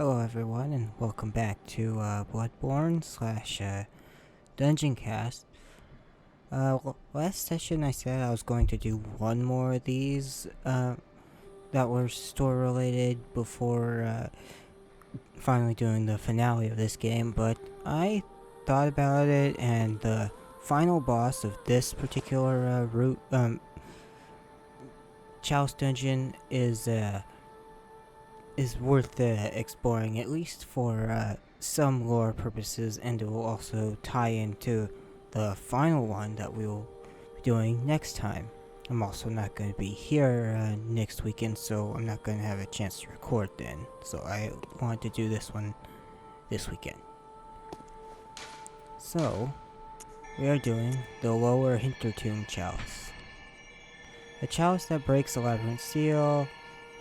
Hello everyone and welcome back to Bloodborne slash Dungeon Cast. Last session I said I was going to do one more of these that were story related before finally doing the finale of this game, but I thought about it and the final boss of this particular Chalice Dungeon is worth exploring, at least for some lore purposes, and it will also tie into the final one that we will be doing next time. I'm also not going to be here next weekend, so I'm not going to have a chance to record then. So I wanted to do this one this weekend. So, we are doing the lower Hintertomb Chalice. A chalice that breaks the labyrinth seal.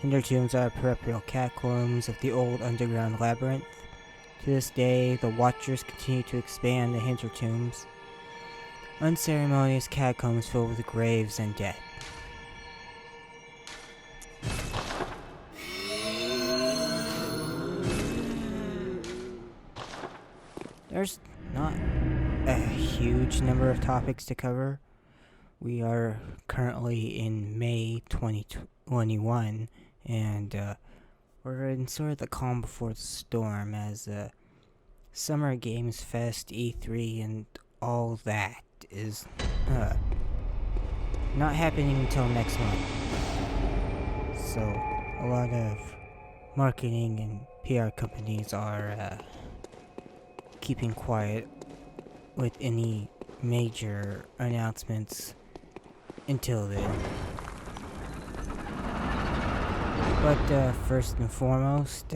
Hintertombs are peripheral catacombs of the old underground labyrinth. To this day, the Watchers continue to expand the Hintertombs, unceremonious catacombs filled with graves and death. There's not a huge number of topics to cover. We are currently in May 2021, and we're in sort of the calm before the storm as Summer Games Fest, E3, and all that is not happening until next month. So a lot of marketing and PR companies are keeping quiet with any major announcements until then. But first and foremost,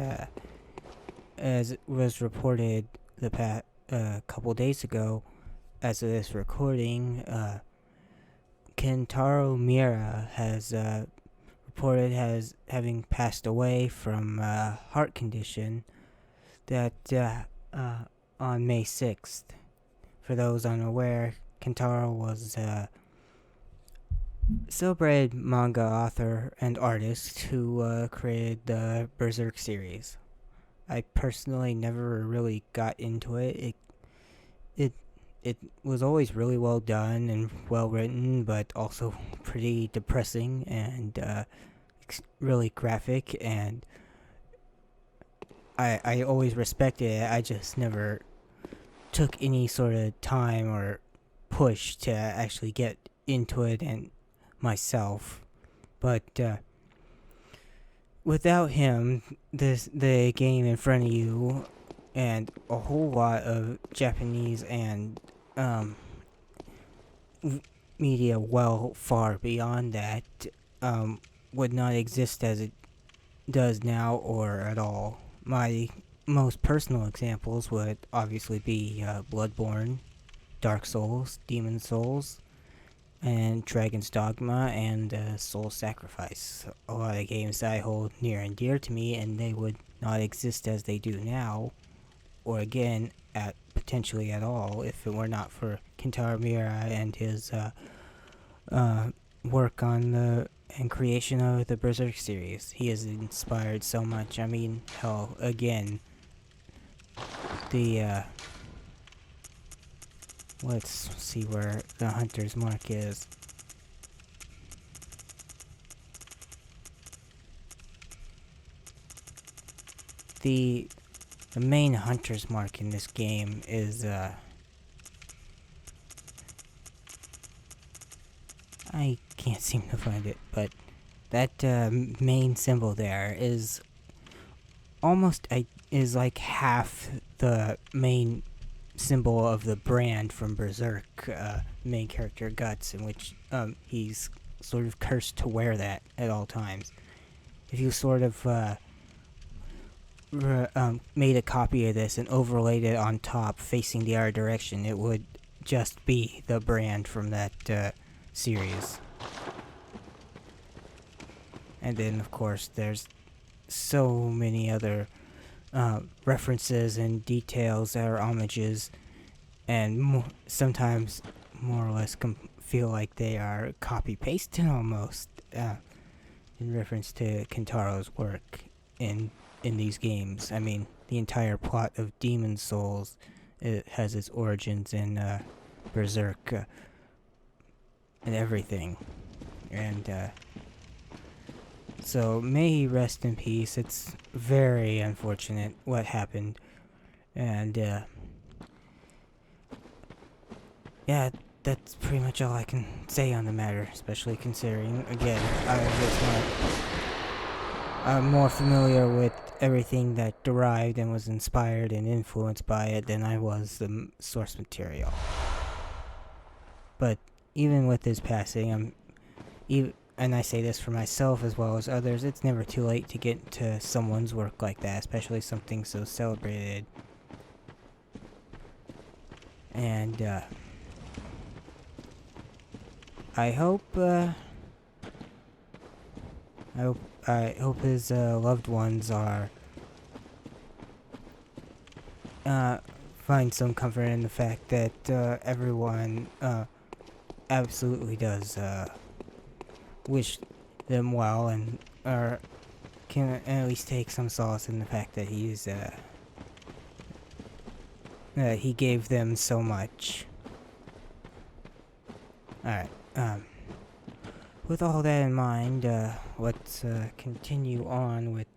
as it was reported the past couple days ago, as of this recording, Kentaro Miura has reported as having passed away from a heart condition that on May 6th. For those unaware, Kentaro was a celebrated manga author and artist who created the Berserk series. I personally never really got into it. It was always really well done and well written, but also pretty depressing and really graphic, and I always respected it. I just never took any sort of time or push to actually get into it and myself. But without him, the game in front of you and a whole lot of Japanese and media well far beyond that would not exist as it does now or at all. My most personal examples would obviously be Bloodborne, Dark Souls, Demon Souls, and Dragon's Dogma, and Soul Sacrifice. A lot of games that I hold near and dear to me, and they would not exist as they do now, or again, potentially at all, if it were not for Kentaro Miura and his work on and creation of the Berserk series. He has inspired so much. I mean, hell, again, let's see where the Hunter's Mark is. The main Hunter's Mark in this game is I can't seem to find it, but that main symbol there is is like half the main symbol of the brand from Berserk, main character Guts, in which he's sort of cursed to wear that at all times. If you sort of made a copy of this and overlaid it on top facing the other direction, it would just be the brand from that series. And then of course there's so many other references and details that are homages, and sometimes more or less feel like they are copy-pasted almost in reference to Kentaro's work in in these games. I mean, the entire plot of Demon Souls, it has its origins in Berserk and everything. And so may he rest in peace. It's very unfortunate what happened. And yeah, that's pretty much all I can say on the matter, especially considering, again, I'm more familiar with everything that derived and was inspired and influenced by it than I was the source material. But even with his passing, and I say this for myself as well as others, it's never too late to get into someone's work like that, especially something so celebrated. And I hope his loved ones are find some comfort in the fact that everyone absolutely does wish them well, and can at least take some solace in the fact that he gave them so much. Alright, with all that in mind, let's continue on with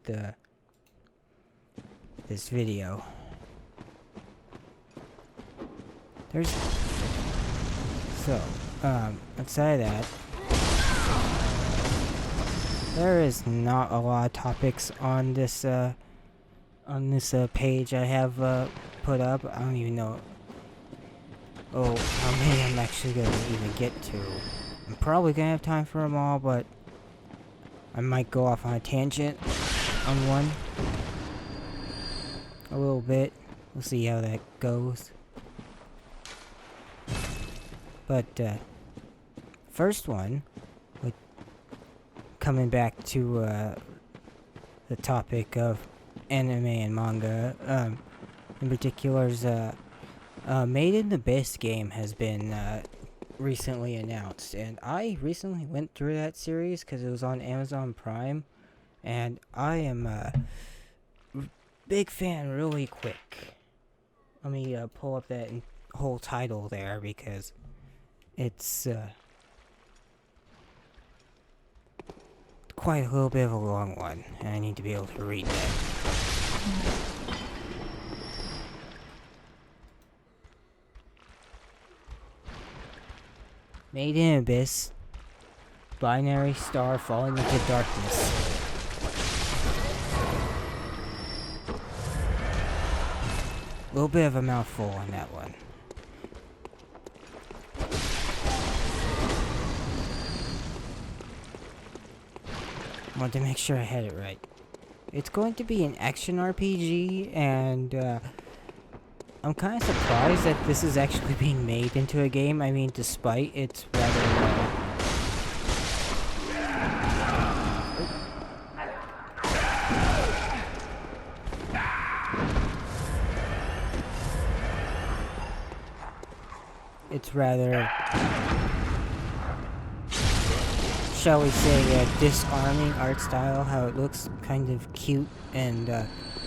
this video. Outside that, there is not a lot of topics on this page I have put up. I don't even know how many I'm actually gonna even get to. I'm probably gonna have time for them all, but I might go off on a tangent on one a little bit. We'll see how that goes. But first one, coming back to the topic of anime and manga, in particular's Made in Abyss game has been recently announced, and I recently went through that series because it was on Amazon Prime, and I am a big fan really quick. Let me pull up that whole title there because it's quite a little bit of a long one, and I need to be able to read that. Made in Abyss, binary star falling into darkness. A little bit of a mouthful on that one. I wanted to make sure I had it right. It's going to be an action RPG, and I'm kind of surprised that this is actually being made into a game. I mean, despite its rather shall we say, disarming art style, how it looks kind of cute and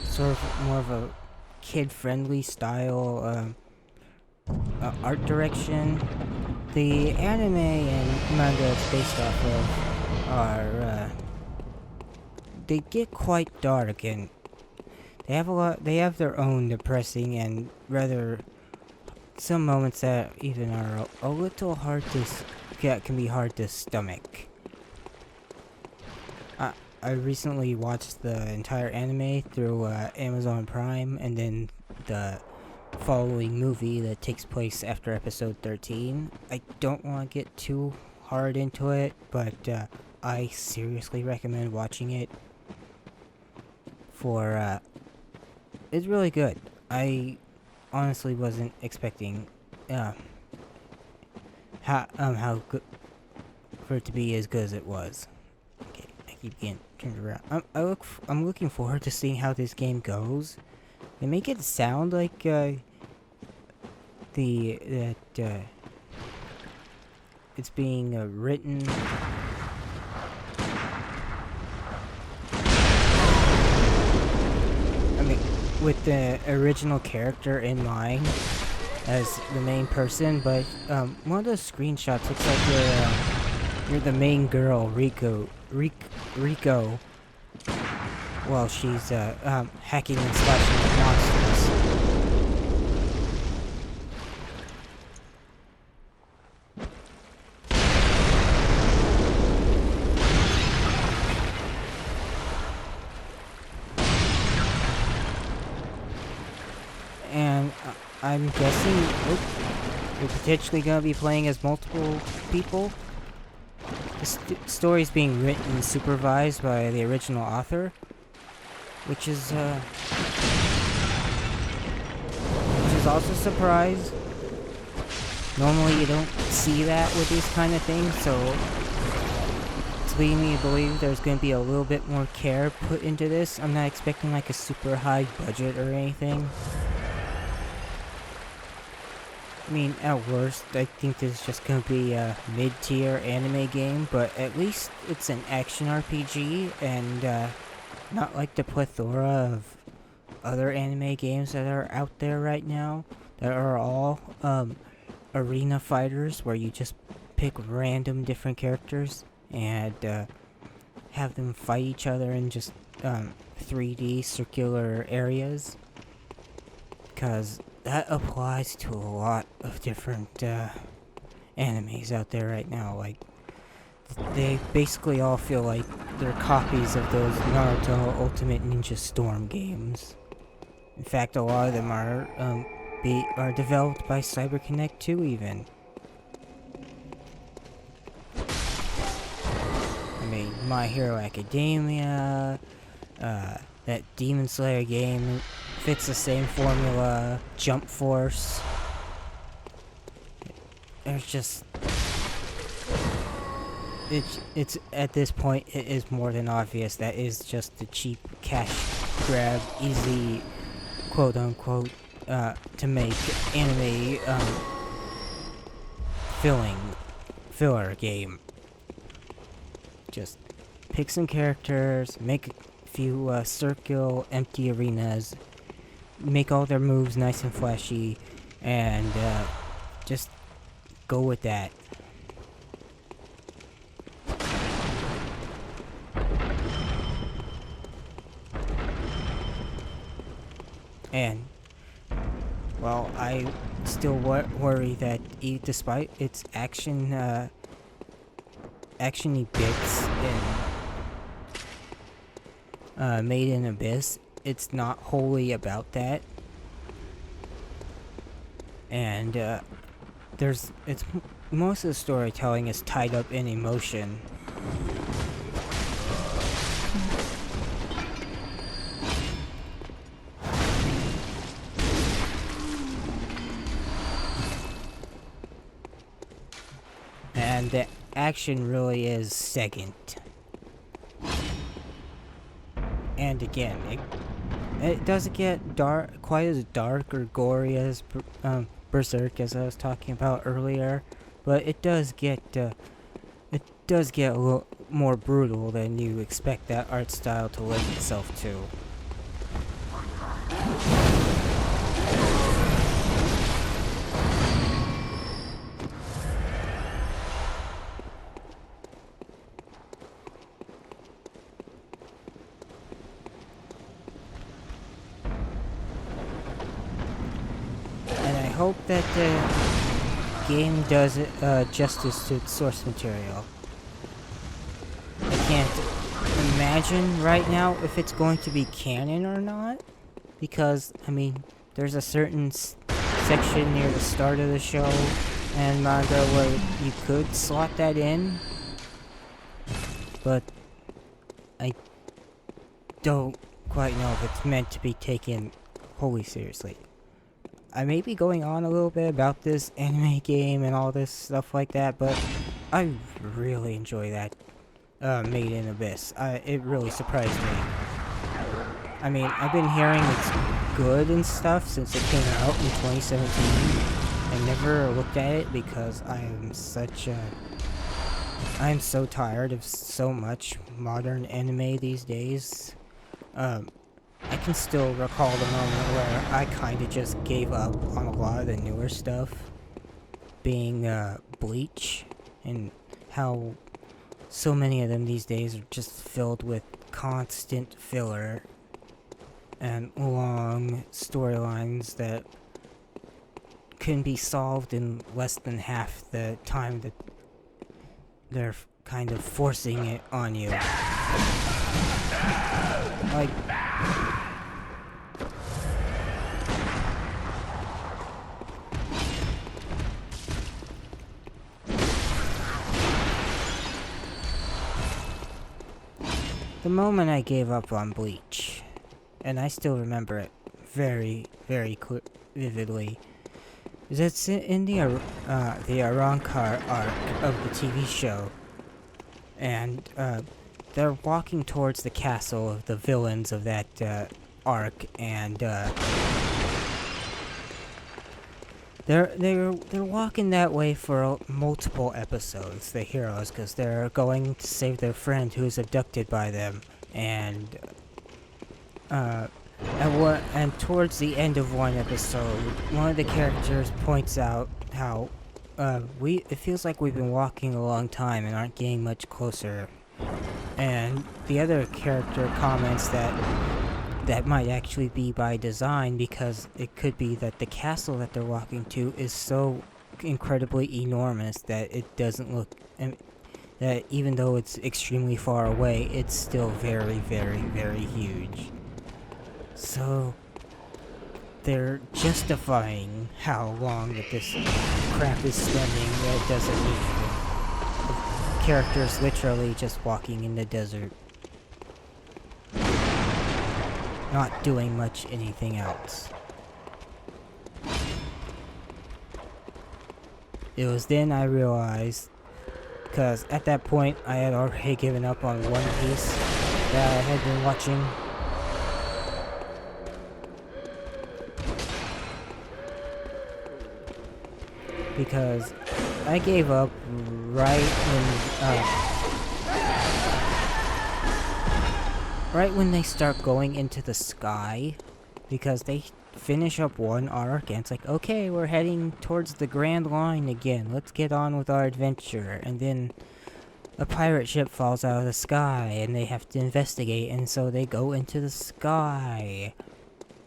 sort of more of a kid-friendly style art direction. The anime and manga it's based off of are they get quite dark, and they have their own depressing and rather some moments that even are a little hard to can be hard to stomach. I recently watched the entire anime through Amazon Prime, and then the following movie that takes place after episode 13. I don't want to get too hard into it, but I seriously recommend watching it. It's really good. I honestly wasn't expecting how good for it to be as good as it was. Okay, I keep getting turned around. I'm looking forward to seeing how this game goes. They make it sound like it's being written with the original character in mind as the main person, but one of those screenshots looks like you're the main girl, Rico, while she's hacking and slashing at monsters. And I'm guessing you're potentially going to be playing as multiple people. The story is being written and supervised by the original author, which is also a surprise. Normally you don't see that with these kind of things, so it's leading me to believe there's going to be a little bit more care put into this. I'm not expecting like a super high budget or anything. I mean, at worst, I think this is just going to be a mid-tier anime game, but at least it's an action RPG, and not like the plethora of other anime games that are out there right now, that are all arena fighters, where you just pick random different characters, and have them fight each other in just 3D circular areas, because that applies to a lot of different animes out there right now. Like, they basically all feel like they're copies of those Naruto Ultimate Ninja Storm games. In fact, a lot of them are developed by CyberConnect 2 even. I mean, My Hero Academia, that Demon Slayer game fits the same formula. Jump Force. There's just... It's at this point, it is more than obvious that is just the cheap cash grab, easy, quote unquote, to make anime filler game. Just pick some characters, make a few circle empty arenas, make all their moves nice and flashy, and just go with that. And, well, I still worry that despite its actiony bits in Made in Abyss, it's not wholly about that. And most of the storytelling is tied up in emotion. And the action really is second. And again, it doesn't get quite as dark or gory as Berserk, as I was talking about earlier, but it does get a little more brutal than you expect that art style to lend itself to. I hope that the game does justice to its source material. I can't imagine right now if it's going to be canon or not, because, I mean, there's a certain section near the start of the show and manga where you could slot that in, but I don't quite know if it's meant to be taken wholly seriously. I may be going on a little bit about this anime game and all this stuff like that, but I really enjoy that Made in Abyss. It really surprised me. I mean, I've been hearing it's good and stuff since it came out in 2017. I never looked at it because I'm so tired of so much modern anime these days. I can still recall the moment where I kind of just gave up on a lot of the newer stuff, being Bleach, and how so many of them these days are just filled with constant filler and long storylines that can be solved in less than half the time that they're kind of forcing it on you. Like, the moment I gave up on Bleach, and I still remember it very, very vividly, is it's in the Arrancar arc of the TV show, and they're walking towards the castle of the villains of that arc, and they're walking that way for multiple episodes, the heroes, because they're going to save their friend who's abducted by them, and towards the end of one episode, one of the characters points out how it feels like we've been walking a long time and aren't getting much closer. And the other character comments that might actually be by design, because it could be that the castle that they're walking to is so incredibly enormous that it doesn't look, that even though it's extremely far away, it's still very, very, very huge. So they're justifying how long that this crap is spending that it doesn't need to. The character's literally just walking in the desert, not doing much anything else. It was then I realized, because at that point I had already given up on One Piece that I had been watching. Because I gave up right when they start going into the sky, because they finish up one arc and it's like, okay, we're heading towards the Grand Line again, let's get on with our adventure, and then a pirate ship falls out of the sky and they have to investigate, and so they go into the sky.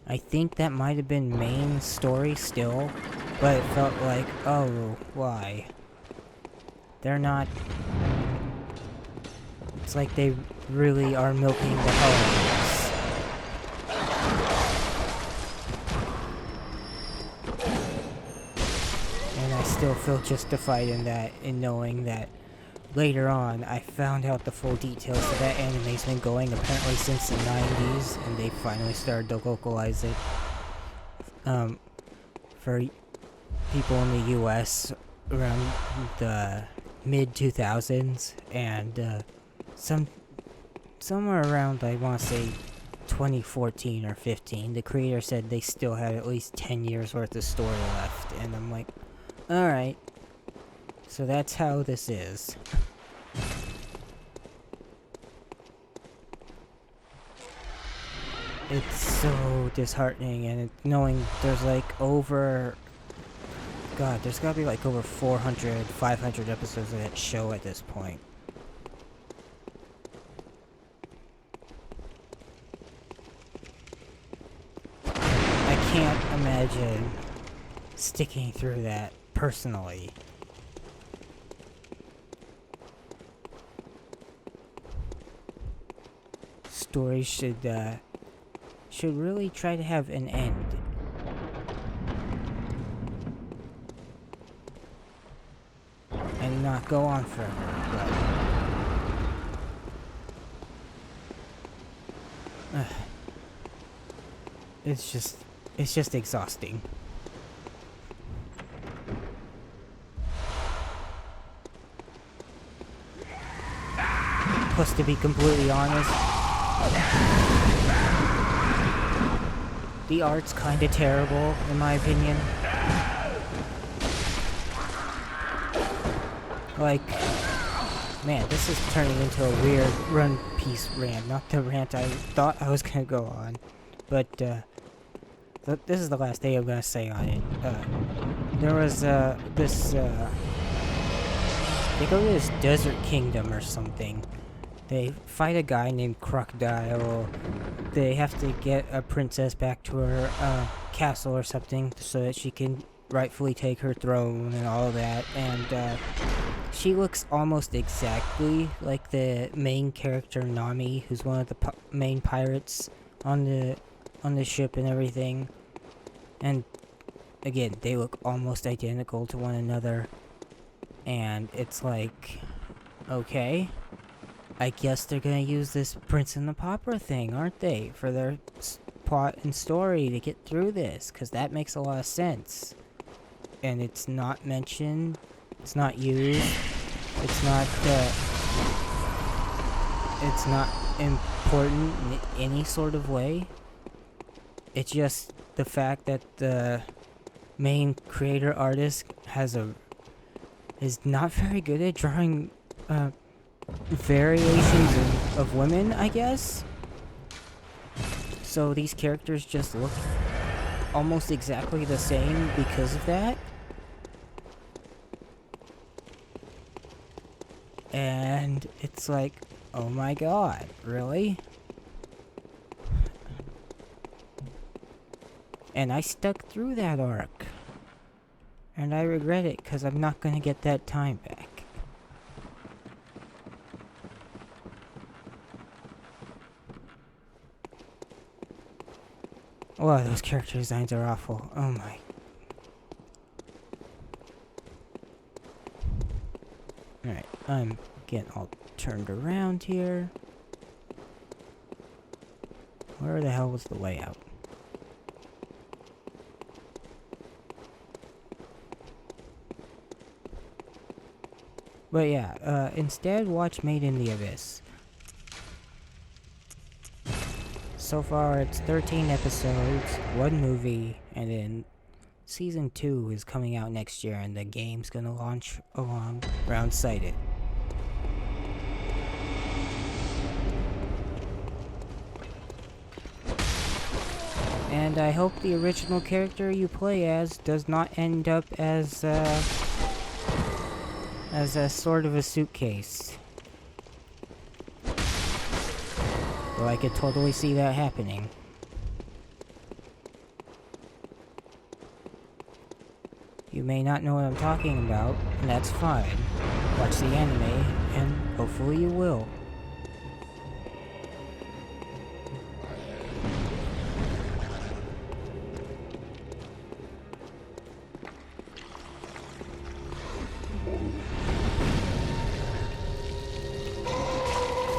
I think that might have been main story still, but it felt like, oh, why? They're not... It's like they really are milking the hell out of this. And I still feel justified in that, in knowing that later on I found out the full details of that anime's been going apparently since the 90s, and they finally started to localize it. For people in the US around the mid-2000s, and somewhere around, I want to say 2014 or 15, the creator said they still had at least 10 years worth of story left, and I'm like, alright, so that's how this is. It's so disheartening, and knowing there's like over... God, there's gotta be like over 400, 500 episodes of that show at this point. I can't imagine sticking through that personally. Stories should really try to have an end. And not go on forever, but... it's just exhausting. Plus, to be completely honest, the art's kinda terrible, in my opinion. Like, man, this is turning into a weird One Piece rant, not the rant I thought I was gonna go on. But this is the last thing I'm gonna say on it. There was they go to this desert kingdom or something. They fight a guy named Crocodile. They have to get a princess back to her castle or something so that she can rightfully take her throne and all that. And she looks almost exactly like the main character Nami, who's one of the main pirates on the ship and everything. And again, they look almost identical to one another. And it's like, okay, I guess they're gonna use this Prince and the Pauper thing, aren't they? For their plot and story to get through this, because that makes a lot of sense. And it's not mentioned, it's not used, it's not important in any sort of way. It's just the fact that the main creator artist is not very good at drawing variations of women, I guess. So these characters just look almost exactly the same because of that. And it's like, oh my god, really? And I stuck through that arc. And I regret it, because I'm not going to get that time back. Wow, those character designs are awful. Oh my. Alright, I'm getting all turned around here. Where the hell was the way out? But yeah, instead watch Made in the Abyss. So far it's 13 episodes, 1 movie, and then Season 2 is coming out next year and the game's gonna launch alongside it. And I hope the original character you play as does not end up as a sort of a suitcase. Though I could totally see that happening. You may not know what I'm talking about, and that's fine. Watch the anime, and hopefully you will.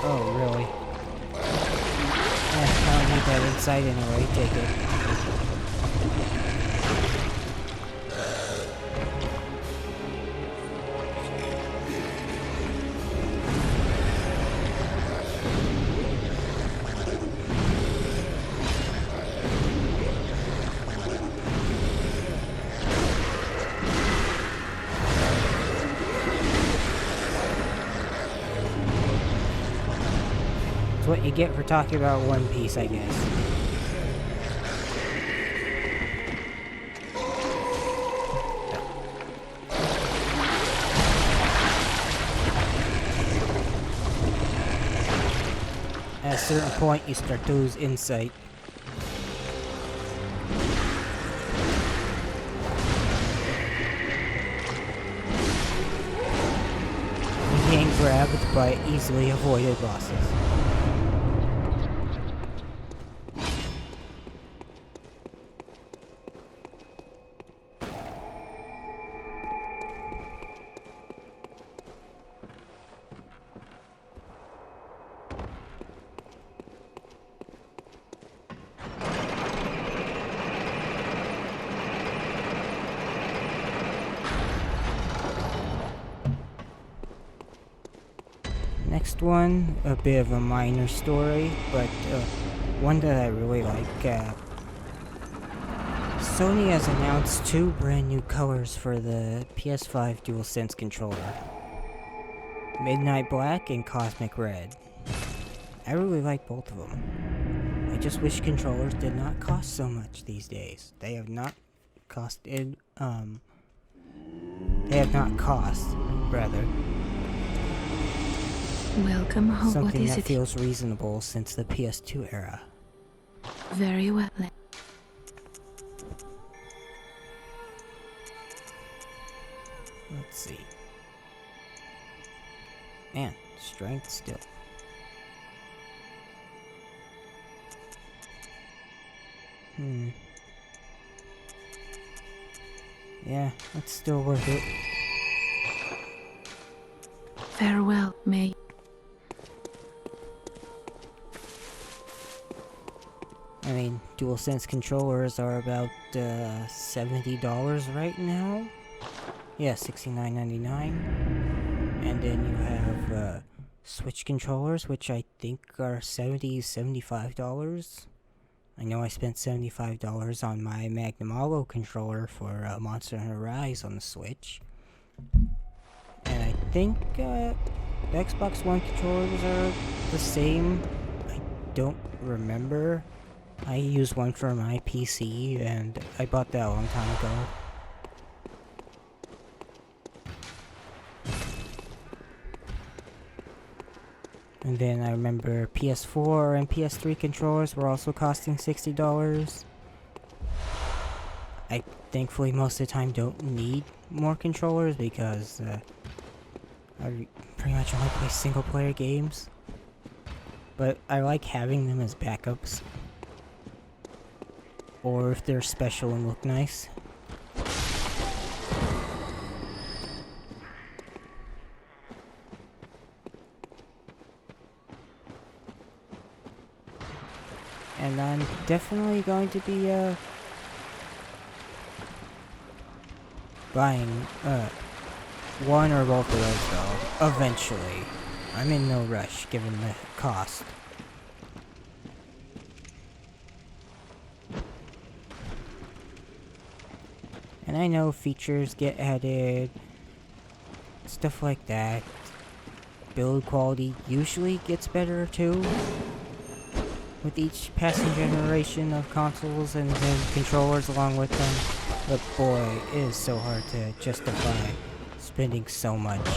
Oh, really? I don't need that inside anyway, take it. It's what you get for talking about One Piece, I guess. At a certain point, you start to lose insight. You getting grabbed by easily avoided bosses. Next one, a bit of a minor story, but one that I really like. Sony has announced 2 brand new colors for the PS5 DualSense controller. Midnight Black and Cosmic Red. I really like both of them. I just wish controllers did not cost so much these days. They have not costed, they have not cost, rather, Welcome home. something What is that it? feels reasonable since the PS2 era. Very well. Let's see. Man, strength still. Yeah, that's still worth it. Farewell, May. I mean, DualSense controllers are about $70 right now. Yeah, $69.99. And then you have Switch controllers, which I think are $75. I know I spent $75 on my Magnum Allo controller for Monster Hunter Rise on the Switch. And I think the Xbox One controllers are the same. I don't remember. I use one for my PC, and I bought that a long time ago. And then I remember PS4 and PS3 controllers were also costing $60. I thankfully most of the time don't need more controllers because I pretty much only play single player games. But I like having them as backups. Or if they're special and look nice. And I'm definitely going to be buying one or both of those though, eventually. I'm in no rush given the cost. And I know features get added, stuff like that. Build quality usually gets better too, with each passing generation of consoles and then controllers along with them. But boy, it is so hard to justify spending so much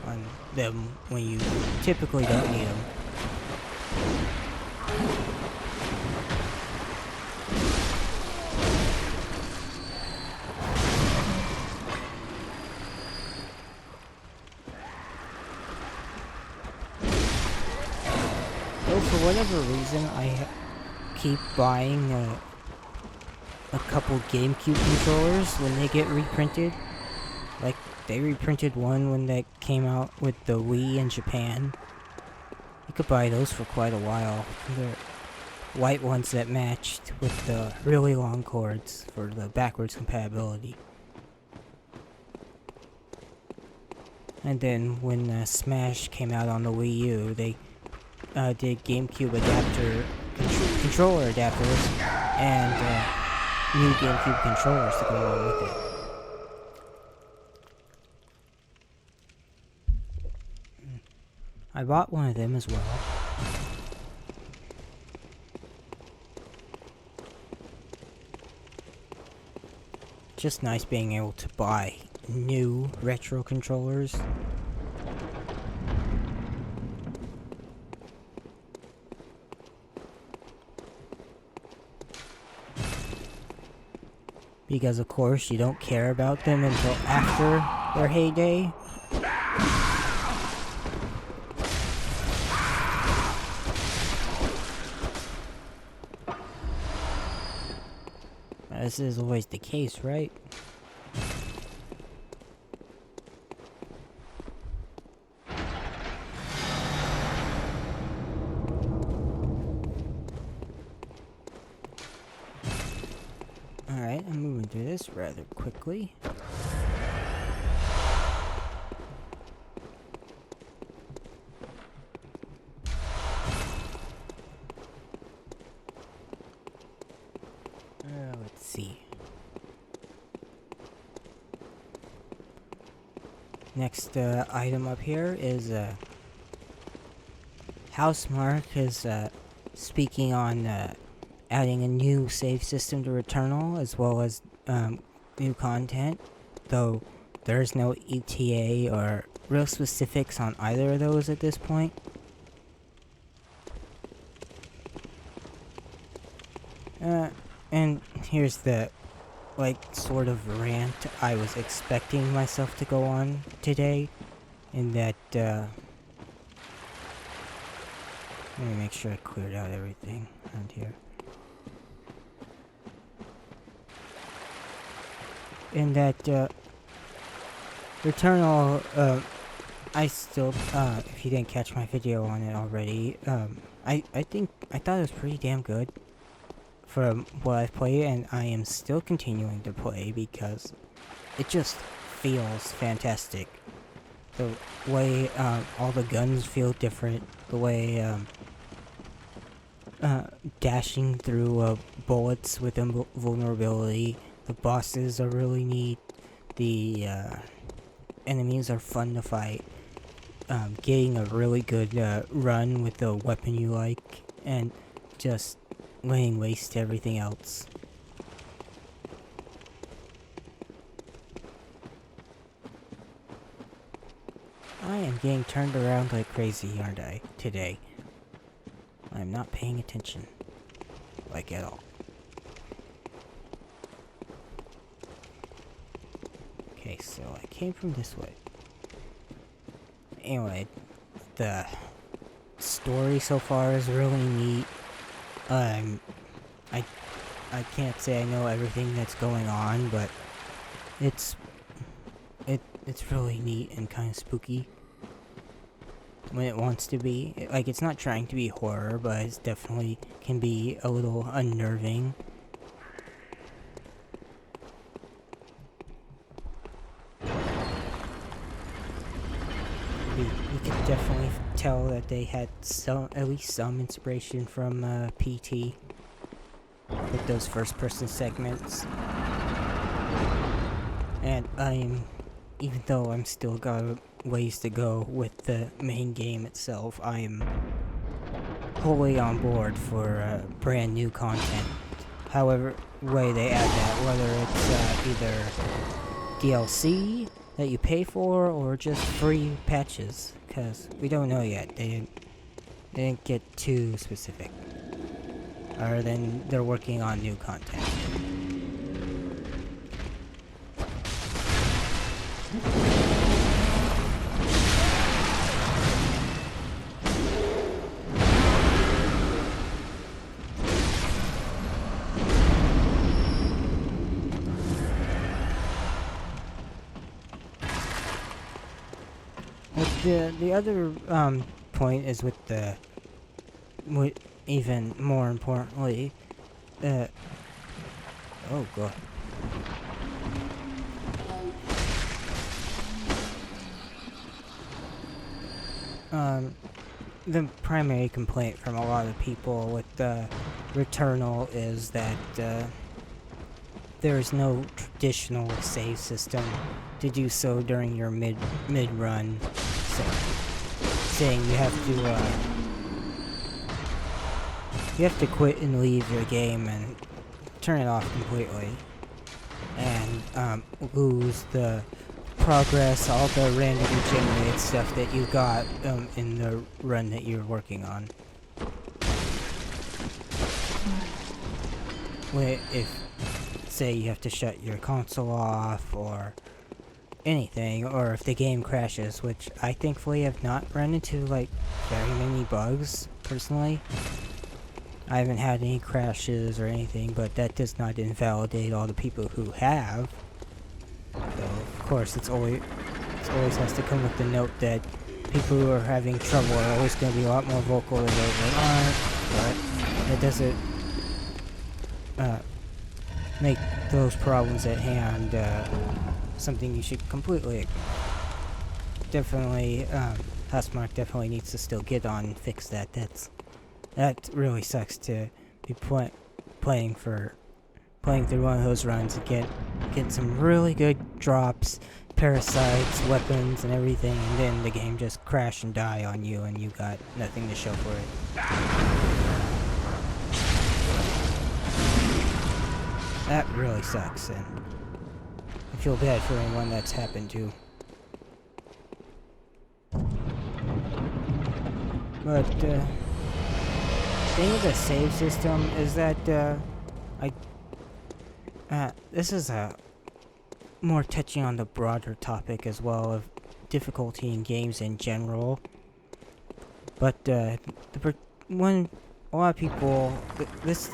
on them when you typically don't need them. For whatever reason, I keep buying a couple GameCube controllers when they get reprinted. Like, they reprinted one when that came out with the Wii in Japan. You could buy those for quite a while. They're white ones that matched with the really long cords for the backwards compatibility. And then when Smash came out on the Wii U, they did GameCube adapter controller adapters and new GameCube controllers to go along with it. I bought one of them as well. Just nice being able to buy new retro controllers. Because of course you don't care about them until after their heyday. This is always the case, right? Alright, I'm moving through this rather quickly. Let's see. Next item up here is Housemarque has speaking on adding a new save system to Returnal as well as new content, though there's no ETA or real specifics on either of those at this point. And here's the, sort of rant I was expecting myself to go on today, in that, let me make sure I cleared out everything around here. In that, Returnal, I still, if you didn't catch my video on it already, I thought it was pretty damn good from what I've played, and I am still continuing to play because it just feels fantastic. The way, all the guns feel different, the way, dashing through, bullets with invulnerability, the bosses are really neat, the, enemies are fun to fight, getting a really good, run with the weapon you like, and just laying waste to everything else. I am getting turned around like crazy, aren't I, today? I'm not paying attention. Like, at all. Okay, so I came from this way. Anyway, the story so far is really neat. I can't say I know everything that's going on, but it's really neat and kind of spooky when it wants to be. It's not trying to be horror, but it definitely can be a little unnerving. You can definitely tell that they had at least some inspiration from PT with those first-person segments. And even though I'm still got ways to go with the main game itself, I am wholly on board for brand new content. However way they add that, whether it's either DLC that you pay for or just free patches, because we don't know yet. They didn't get too specific. Other than they're working on new content. But the other point is with the even more importantly, oh god. The primary complaint from a lot of people with the Returnal is that there's no traditional save system to do so during your mid run. So saying you have to quit and leave your game and turn it off completely, and lose the progress, all the randomly generated stuff that you got in the run that you're working on. If, say, you have to shut your console off or anything, or if the game crashes, which I thankfully have not run into very many bugs personally. I haven't had any crashes or anything, but that does not invalidate all the people who have. So, of course, it always has to come with the note that people who are having trouble are always going to be a lot more vocal than those that aren't, but that doesn't make those problems at hand something you should completely ignore. Definitely, Housemarque definitely needs to still get on and fix that. That really sucks to be playing through one of those runs and get some really good drops, parasites, weapons, and everything, and then the game just crash and die on you, and you got nothing to show for it. that really sucks, and I feel bad for anyone that's happened to. But, thing with the save system is that, this is more touching on the broader topic as well of difficulty in games in general. But, when a lot of people, this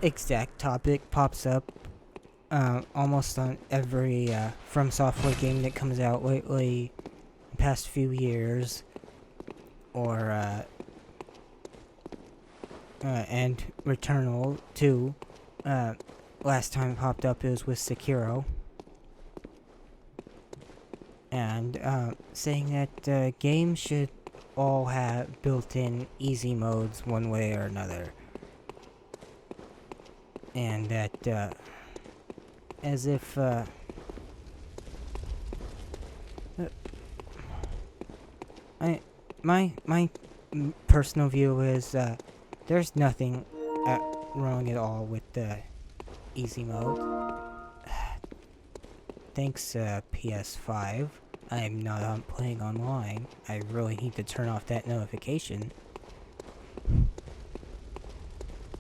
exact topic pops up, almost on every, From Software game that comes out lately, the past few years, or, and Returnal too. Last time it popped up, it was with Sekiro. And, saying that, games should all have built-in easy modes one way or another. And that, as if, my personal view is, there's nothing wrong at all with the easy mode. Thanks, PS5. I'm not playing online. I really need to turn off that notification.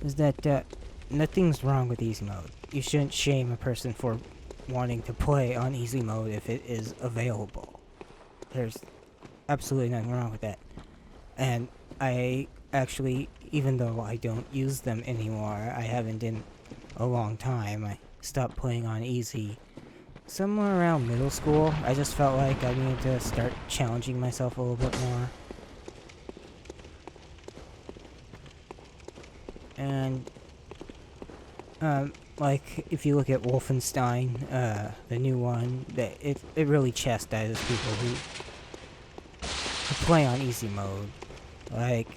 Is that, nothing's wrong with easy mode. You shouldn't shame a person for wanting to play on easy mode if it is available. There's absolutely nothing wrong with that. And I actually, even though I don't use them anymore, I haven't in a long time, I stopped playing on easy somewhere around middle school. I just felt like I needed to start challenging myself a little bit more. And, like, if you look at Wolfenstein, the new one, it really chastises people who play on easy mode. Like,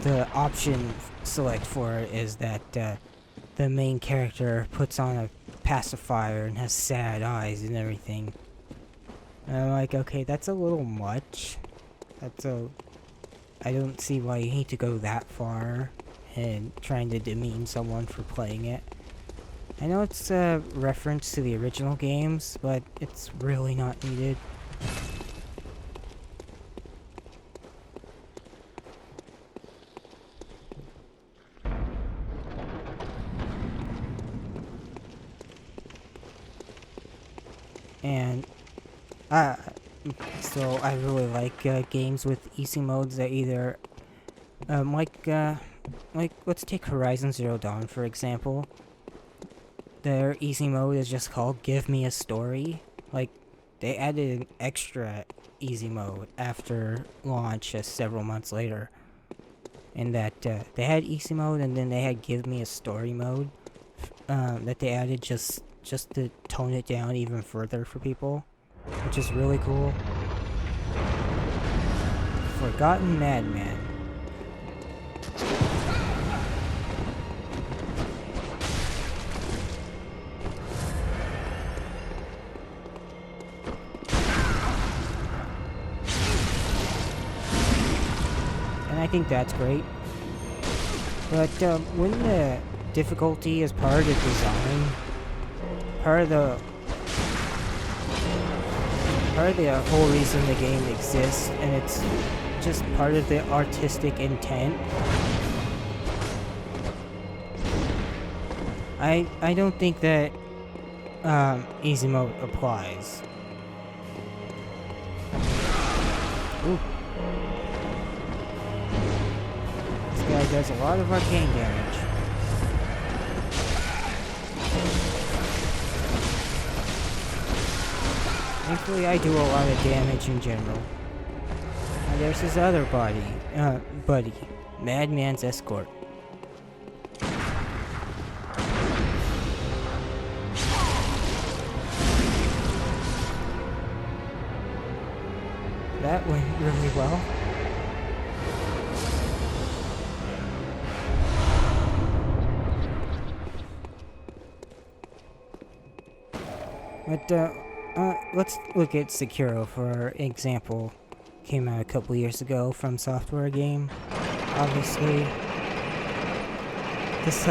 the option select for it is that, the main character puts on a pacifier and has sad eyes and everything. And I'm like, okay, that's a little much. I don't see why you need to go that far and trying to demean someone for playing it. I know it's a reference to the original games, but it's really not needed. And, so I really like, games with easy modes that either, like, let's take Horizon Zero Dawn, for example. Their easy mode is just called Give Me a Story. Like, they added an extra easy mode after launch several months later. And that, they had easy mode and then they had Give Me a Story mode, that they added just to tone it down even further for people, which is really cool. Forgotten Madman. And I think that's great. But when the difficulty is part of the design, part of the whole reason the game exists, and it's just part of the artistic intent, I don't think that easy mode applies. Ooh. This guy does a lot of arcane damage. Thankfully, I do a lot of damage in general. Now there's his other buddy, Madman's Escort. That went really well. But, let's look at Sekiro, for example. Came out a couple years ago from Software game, obviously. This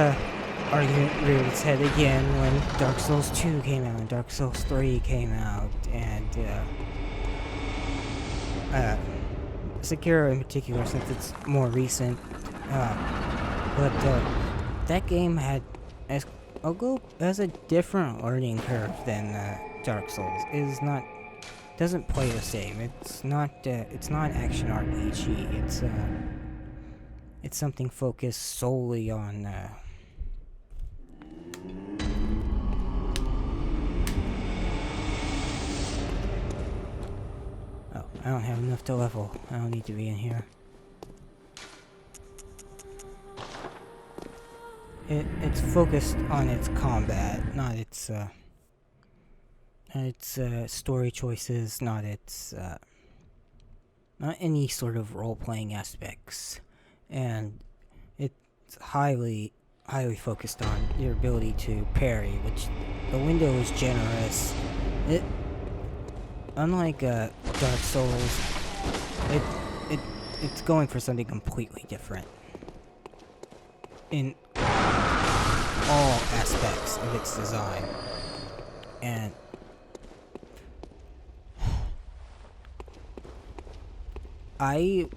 argument reared its head again when Dark Souls 2 came out and Dark Souls 3 came out, and Sekiro in particular, since it's more recent. But that game has a different learning curve than Dark Souls. Doesn't play the same. It's not action RPG. It's something focused solely on oh, I don't have enough to level. I don't need to be in here. It's focused on its combat, not its story choices, not any sort of role-playing aspects, and it's highly focused on your ability to parry, which the window is generous. Unlike Dark Souls, it's going for something completely different in all aspects of its design, and I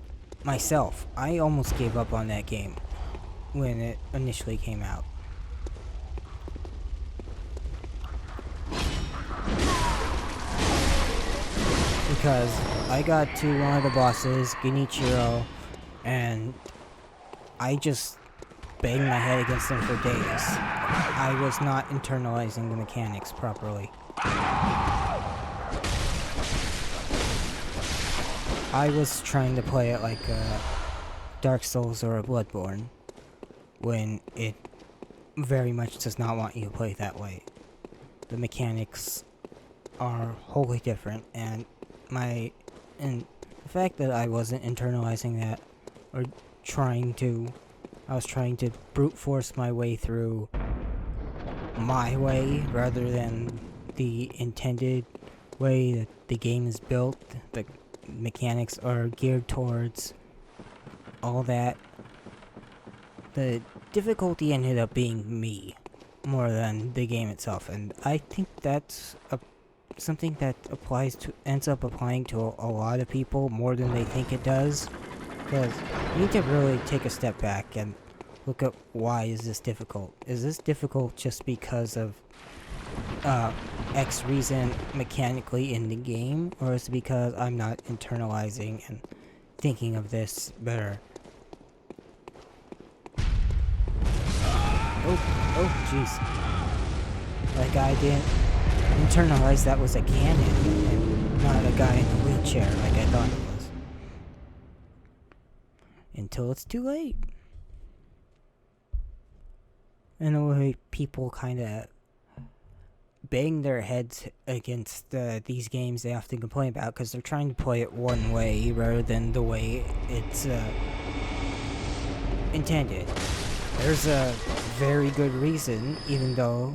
almost gave up on that game when it initially came out. Because I got to one of the bosses, Genichiro, and I just banged my head against him for days. I was not internalizing the mechanics properly. I was trying to play it like a Dark Souls or a Bloodborne, when it very much does not want you to play that way. The mechanics are wholly different, and the fact that I wasn't internalizing that, or I was trying to brute force my way through my way rather than the intended way that the game is built. The mechanics are geared towards all that. The difficulty ended up being me more than the game itself, and I think that's something that ends up applying to a lot of people more than they think it does, because you need to really take a step back and look at why is this difficult. Is this difficult just because of X reason mechanically in the game, or is it because I'm not internalizing and thinking of this better? Oh, jeez. That guy didn't internalize that was a cannon and not a guy in a wheelchair like I thought it was. Until it's too late. And the way people kind of bang their heads against these games they often complain about, because they're trying to play it one way rather than the way it's intended. There's a very good reason, even though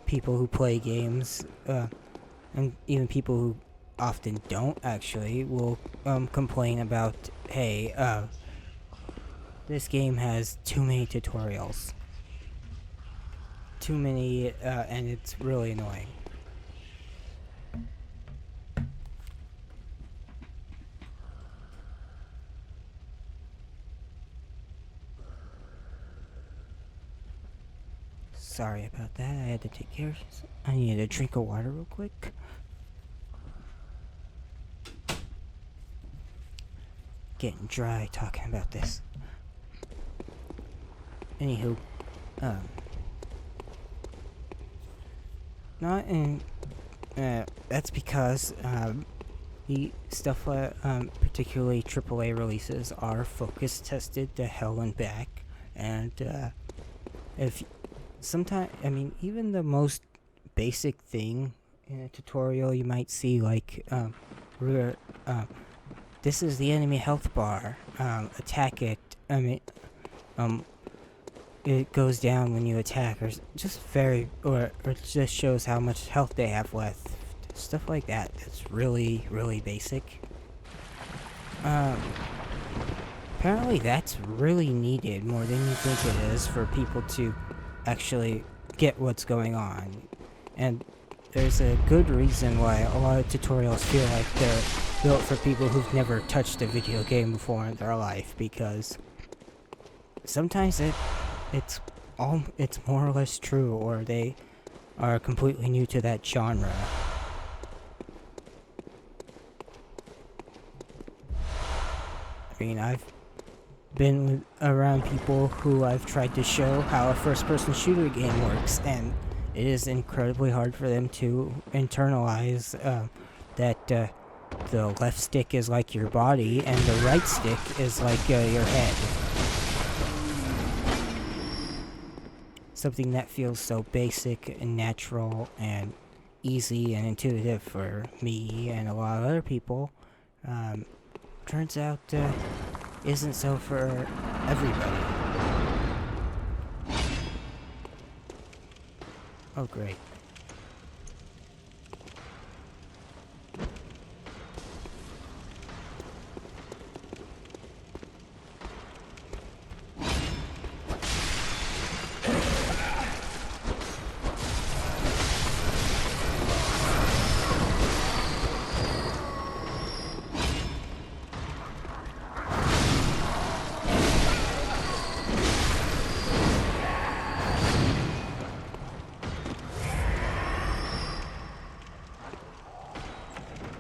people who play games, and even people who often don't actually, will complain about, hey, this game has too many tutorials. Too many, and it's really annoying. Sorry about that, I had to take care of this. I needed a drink of water real quick. Getting dry talking about this. Anywho, not in, that's because, the stuff, particularly AAA releases, are focus tested to hell and back, and, even the most basic thing in a tutorial you might see, like, this is the enemy health bar, attack it, it goes down when you attack, or just or it just shows how much health they have left. Stuff like that. That's really, really basic. apparently that's really needed more than you think it is for people to actually get what's going on. And there's a good reason why a lot of tutorials feel like they're built for people who've never touched a video game before in their life, because sometimes it's more or less true, or they are completely new to that genre. I mean, I've been around people who I've tried to show how a first-person shooter game works, and it is incredibly hard for them to internalize that the left stick is like your body and the right stick is like your head. Something that feels so basic and natural and easy and intuitive for me and a lot of other people, turns out isn't so for everybody. Oh, great.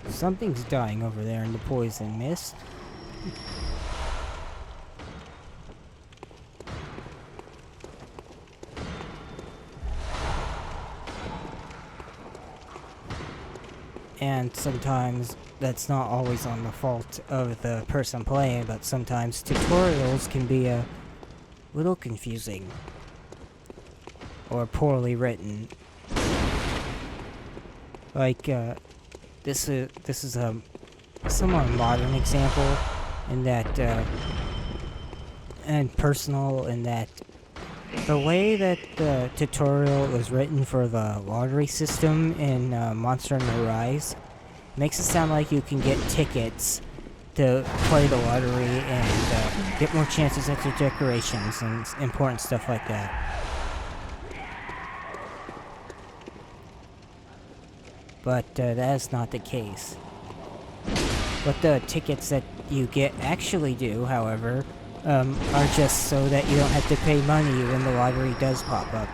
Something's dying over there in the poison mist. And sometimes that's not always on the fault of the person playing, but sometimes tutorials can be a little confusing or poorly written. Like, this is a somewhat modern example in that, and personal in that the way that the tutorial was written for the lottery system in Monster Hunter Rise makes it sound like you can get tickets to play the lottery and get more chances at your decorations and important stuff like that. But that is not the case. What the tickets that you get actually do, however, are just so that you don't have to pay money when the lottery does pop up.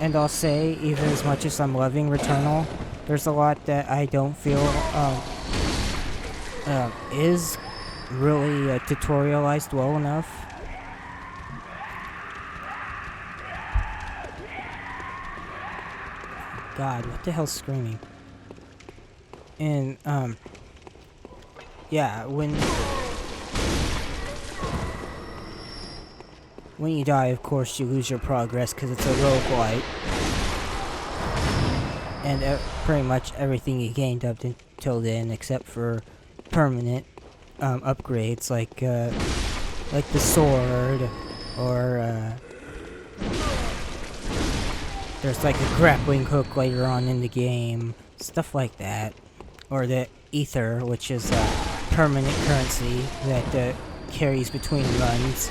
And I'll say, even as much as I'm loving Returnal, there's a lot that I don't feel is really tutorialized well enough. God, what the hell's screaming? And yeah, when you die, of course, you lose your progress because it's a roguelite. And pretty much everything you gained up until then, except for permanent upgrades, like the sword, or there's like a grappling hook later on in the game, stuff like that, or the ether, which is a permanent currency that carries between runs.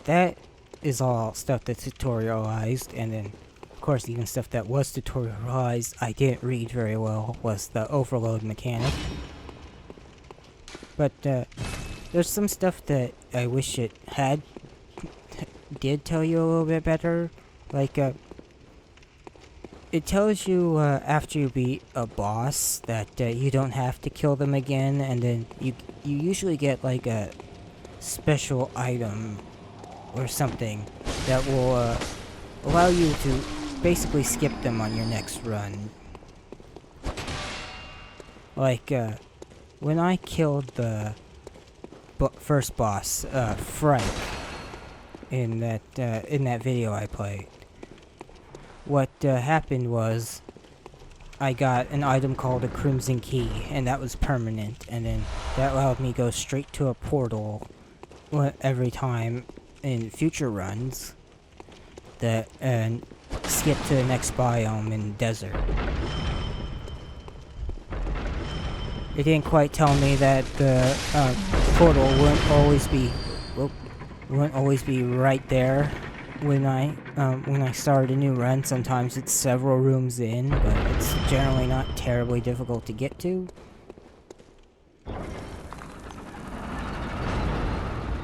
That is all stuff that's tutorialized, and then, of course, even stuff that was tutorialized I didn't read very well was the overload mechanic. But there's some stuff that I wish it did tell you a little bit better. Like, it tells you after you beat a boss that you don't have to kill them again, and then you usually get like a special item or something that will allow you to basically skip them on your next run. Like, when I killed the first boss, Frank, in that video I played, what happened was I got an item called a Crimson Key, and that was permanent, and then that allowed me to go straight to a portal every time in future runs and skip to the next biome in the desert. It didn't quite tell me that the portal wouldn't always be right there when I started a new run. Sometimes it's several rooms in, but it's generally not terribly difficult to get to.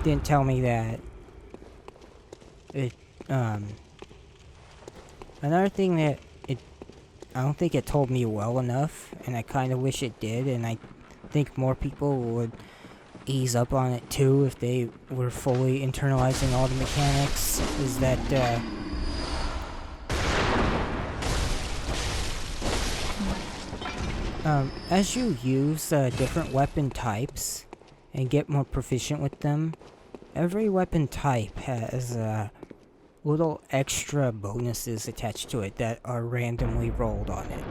Didn't tell me that it another thing that I don't think it told me well enough, and I kind of wish it did, and I think more people would ease up on it too if they were fully internalizing all the mechanics, is that as you use different weapon types and get more proficient with them, every weapon type has little extra bonuses attached to it that are randomly rolled on it.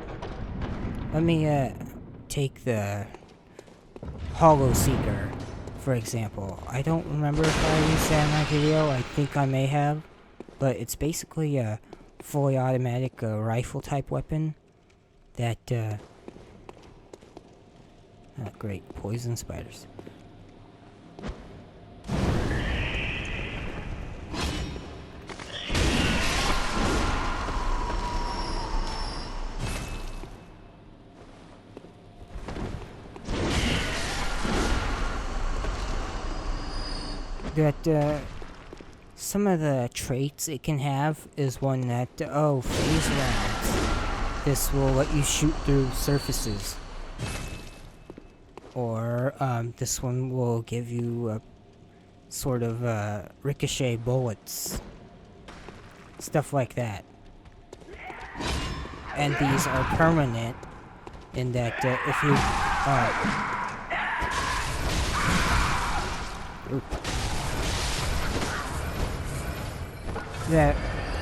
Let me take the Hollow Seeker, for example. I don't remember if I used that in my video. I think I may have. But it's basically a fully automatic rifle type weapon that, great, poison spiders. That, some of the traits it can have is one that, phase rounds. This will let you shoot through surfaces. Or, this one will give you sort of, ricochet bullets. Stuff like that. And these are permanent in that, if you, that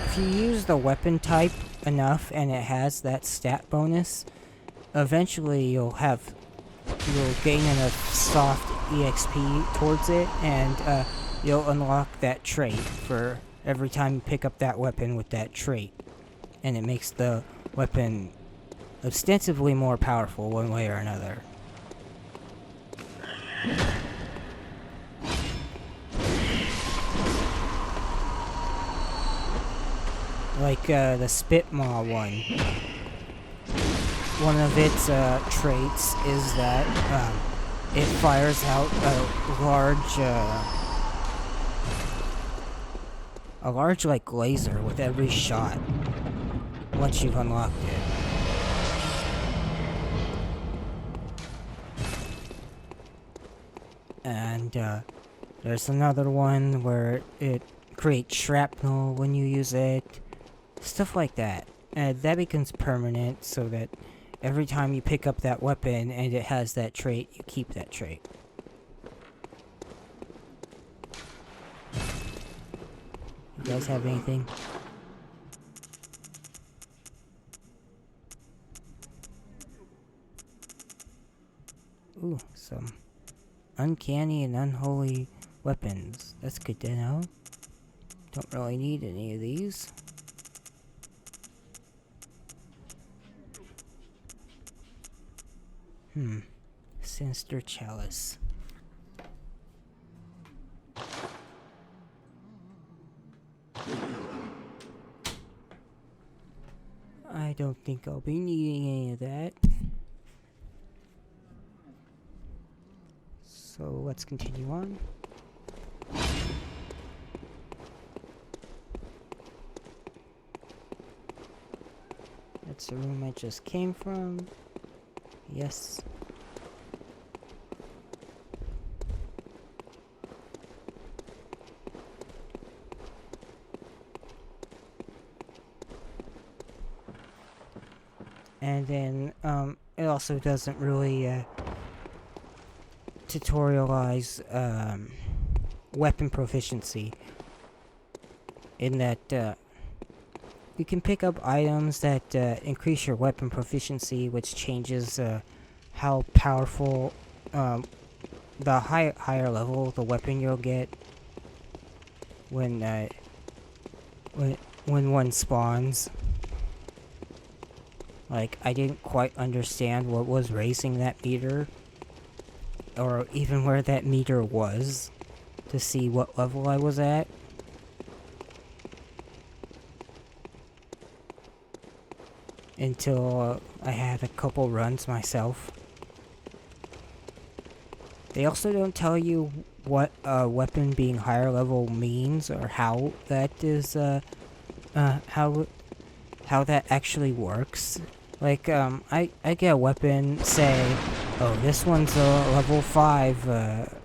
if you use the weapon type enough and it has that stat bonus, eventually you'll gain enough soft EXP towards it, and you'll unlock that trait for every time you pick up that weapon with that trait. And it makes the weapon ostensibly more powerful one way or another. Like the Spitmaw one. One of its traits is that it fires out a large like laser with every shot once you've unlocked it. And there's another one where it creates shrapnel when you use it. Stuff like that. And that becomes permanent so that every time you pick up that weapon and it has that trait, you keep that trait. You guys have anything? Ooh, some uncanny and unholy weapons. That's good to know. Don't really need any of these. Sinister Chalice. I don't think I'll be needing any of that. So let's continue on. That's the room I just came from. Yes. And then, it also doesn't really, tutorialize, weapon proficiency. In that, you can pick up items that increase your weapon proficiency, which changes how powerful, the higher level the weapon you'll get when when one spawns. Like, I didn't quite understand what was raising that meter, or even where that meter was, to see what level I was at. Until I had a couple runs myself. They also don't tell you what a weapon being higher level means, or how that is, how that actually works. Like, I get a weapon, say, oh, this one's a level 5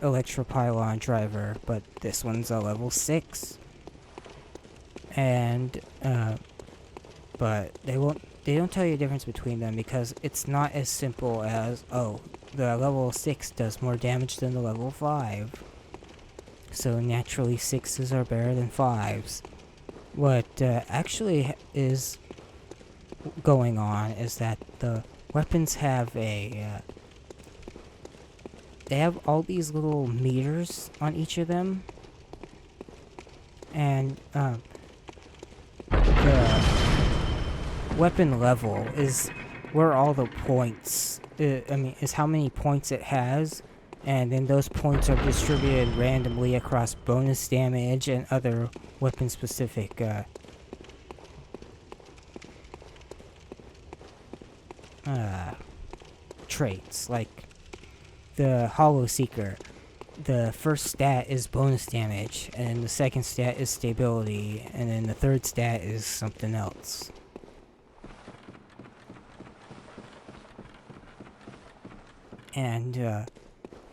electropylon driver, but this one's a level 6. And, but they don't tell you the difference between them, because it's not as simple as, oh, the level 6 does more damage than the level 5. So naturally 6s are better than 5s. What actually is going on is that the weapons have they have all these little meters on each of them, and the weapon level is where all the points, is how many points it has, and then those points are distributed randomly across bonus damage and other weapon-specific traits. Like the Hollow Seeker, the first stat is bonus damage, and the second stat is stability, and then the third stat is something else. And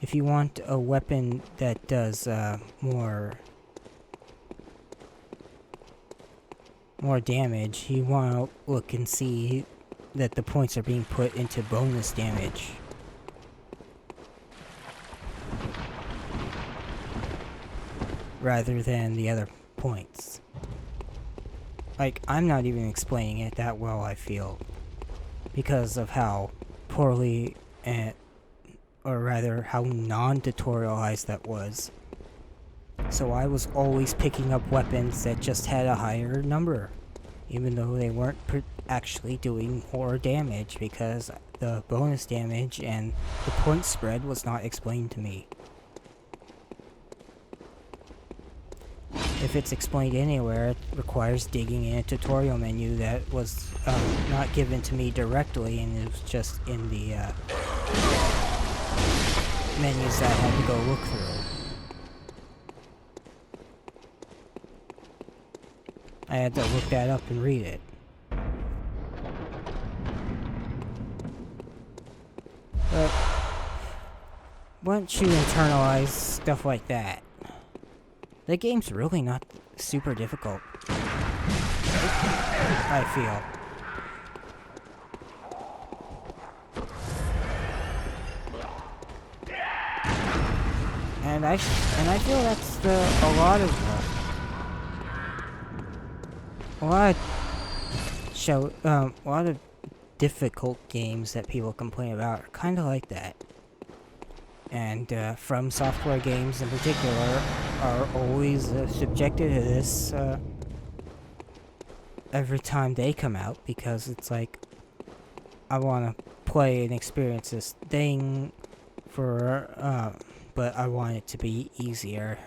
if you want a weapon that does more damage, you want to look and see that the points are being put into bonus damage. Rather than the other points. Like, I'm not even explaining it that well, I feel. Because of how poorly, or rather, how non-tutorialized that was. So I was always picking up weapons that just had a higher number, even though they weren't actually doing more damage, because the bonus damage and the point spread was not explained to me. If it's explained anywhere, it requires digging in a tutorial menu that was not given to me directly, and it was just in the menus that I had to go look through. I had to look that up and read it. But once you internalize stuff like that, the game's really not super difficult, I feel. And I feel that's a lot of difficult games that people complain about are kind of like that. And From Software games in particular are always subjected to this every time they come out, because it's like, I want to play and experience this thing but I want it to be easier.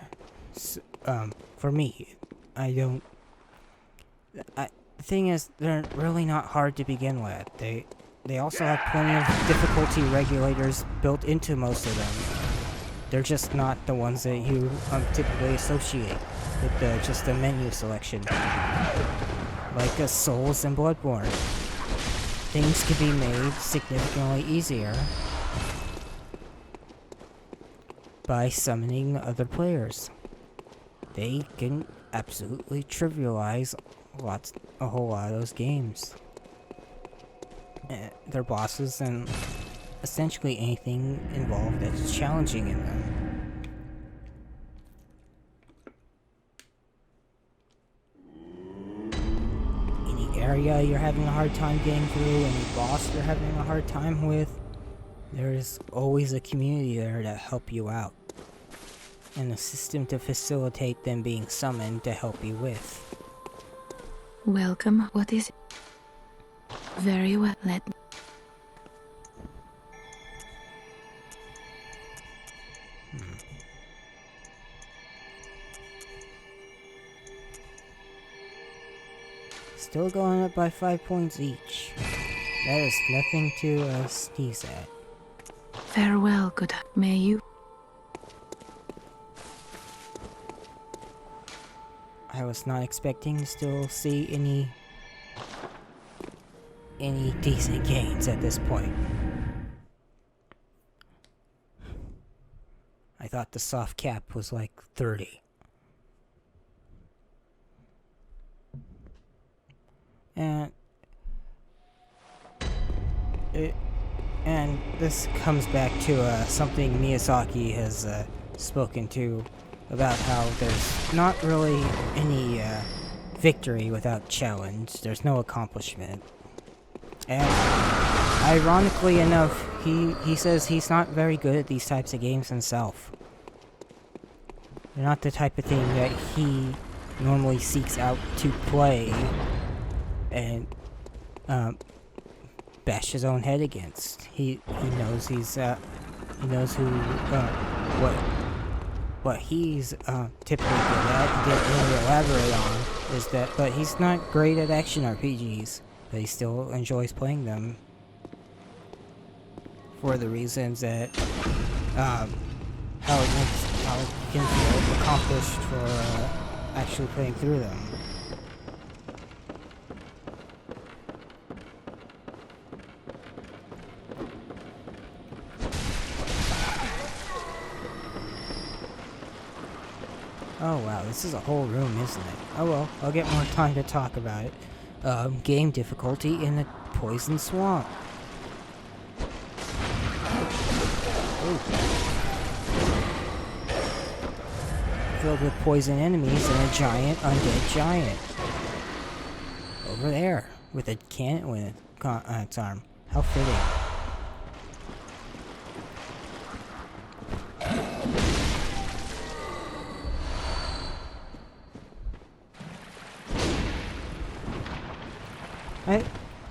For me, the thing is, they're really not hard to begin with. They also have plenty of difficulty regulators built into most of them. They're just not the ones that you typically associate with just the menu selection. Like Souls and Bloodborne. Things can be made significantly easier by summoning other players. They can absolutely trivialize a whole lot of those games. Their bosses, and essentially anything involved that's challenging in them. Any area you're having a hard time getting through, any boss you're having a hard time with, there's always a community there to help you out. And a system to facilitate them being summoned to help you with. Welcome. What is it? Very well. Let me. Still going up by 5 points each. That is nothing to sneeze at. Farewell, good. May you. I was not expecting to still see any decent gains at this point. I thought the soft cap was like 30. And this comes back to something Miyazaki has spoken to about how there's not really any victory without challenge. There's no accomplishment. And ironically enough, he says he's not very good at these types of games himself. They're not the type of thing that he normally seeks out to play and bash his own head against. He knows he knows what he's typically good at. He didn't really elaborate on is that, but he's not great at action RPGs, but he still enjoys playing them for the reasons that how it can feel accomplished for actually playing through them. Oh wow, this is a whole room, isn't it? Oh well, I'll get more time to talk about it. Game difficulty in the poison swamp. Ooh. Filled with poison enemies and a giant undead giant. Over there, with a cannon with its arm. How fitting.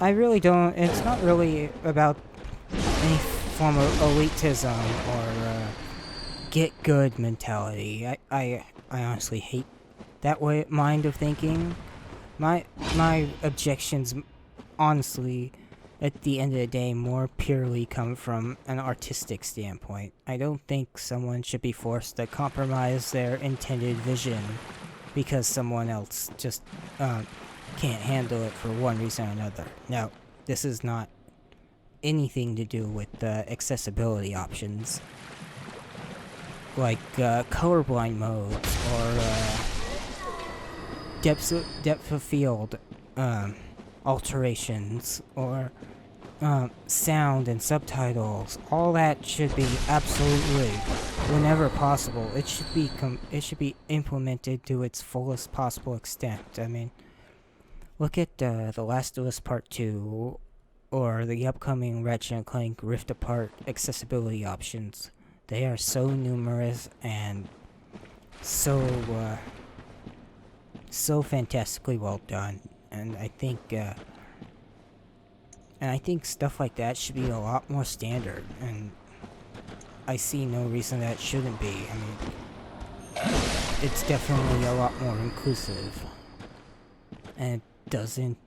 I really don't. It's not really about any form of elitism or get good mentality. I honestly hate that way mind of thinking. My objections, honestly, at the end of the day, more purely come from an artistic standpoint. I don't think someone should be forced to compromise their intended vision because someone else just can't handle it for one reason or another. Now, this is not anything to do with accessibility options, like colorblind modes or depth of field alterations or sound and subtitles. All that should be absolutely, whenever possible, it should be implemented to its fullest possible extent. I mean, look at The Last of Us Part 2 or the upcoming Ratchet & Clank Rift Apart accessibility options. They are so numerous and so fantastically well done. And I think stuff like that should be a lot more standard, and I see no reason that shouldn't be. I mean, it's definitely a lot more inclusive, and it doesn't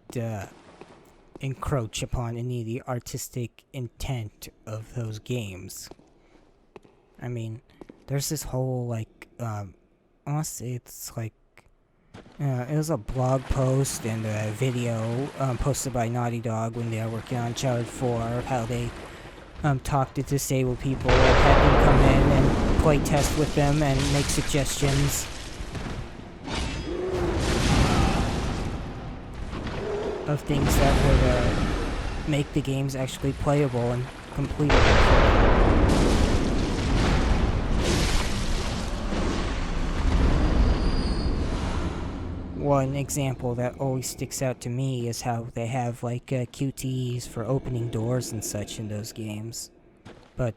encroach upon any of the artistic intent of those games. I mean, there's this whole, like, honestly, it's like, it was a blog post and a video posted by Naughty Dog when they were working on Uncharted 4, how they talk to disabled people and have them come in and play test with them and make suggestions of things that would make the games actually playable and completable. one example that always sticks out to me is how they have like QTEs for opening doors and such in those games. But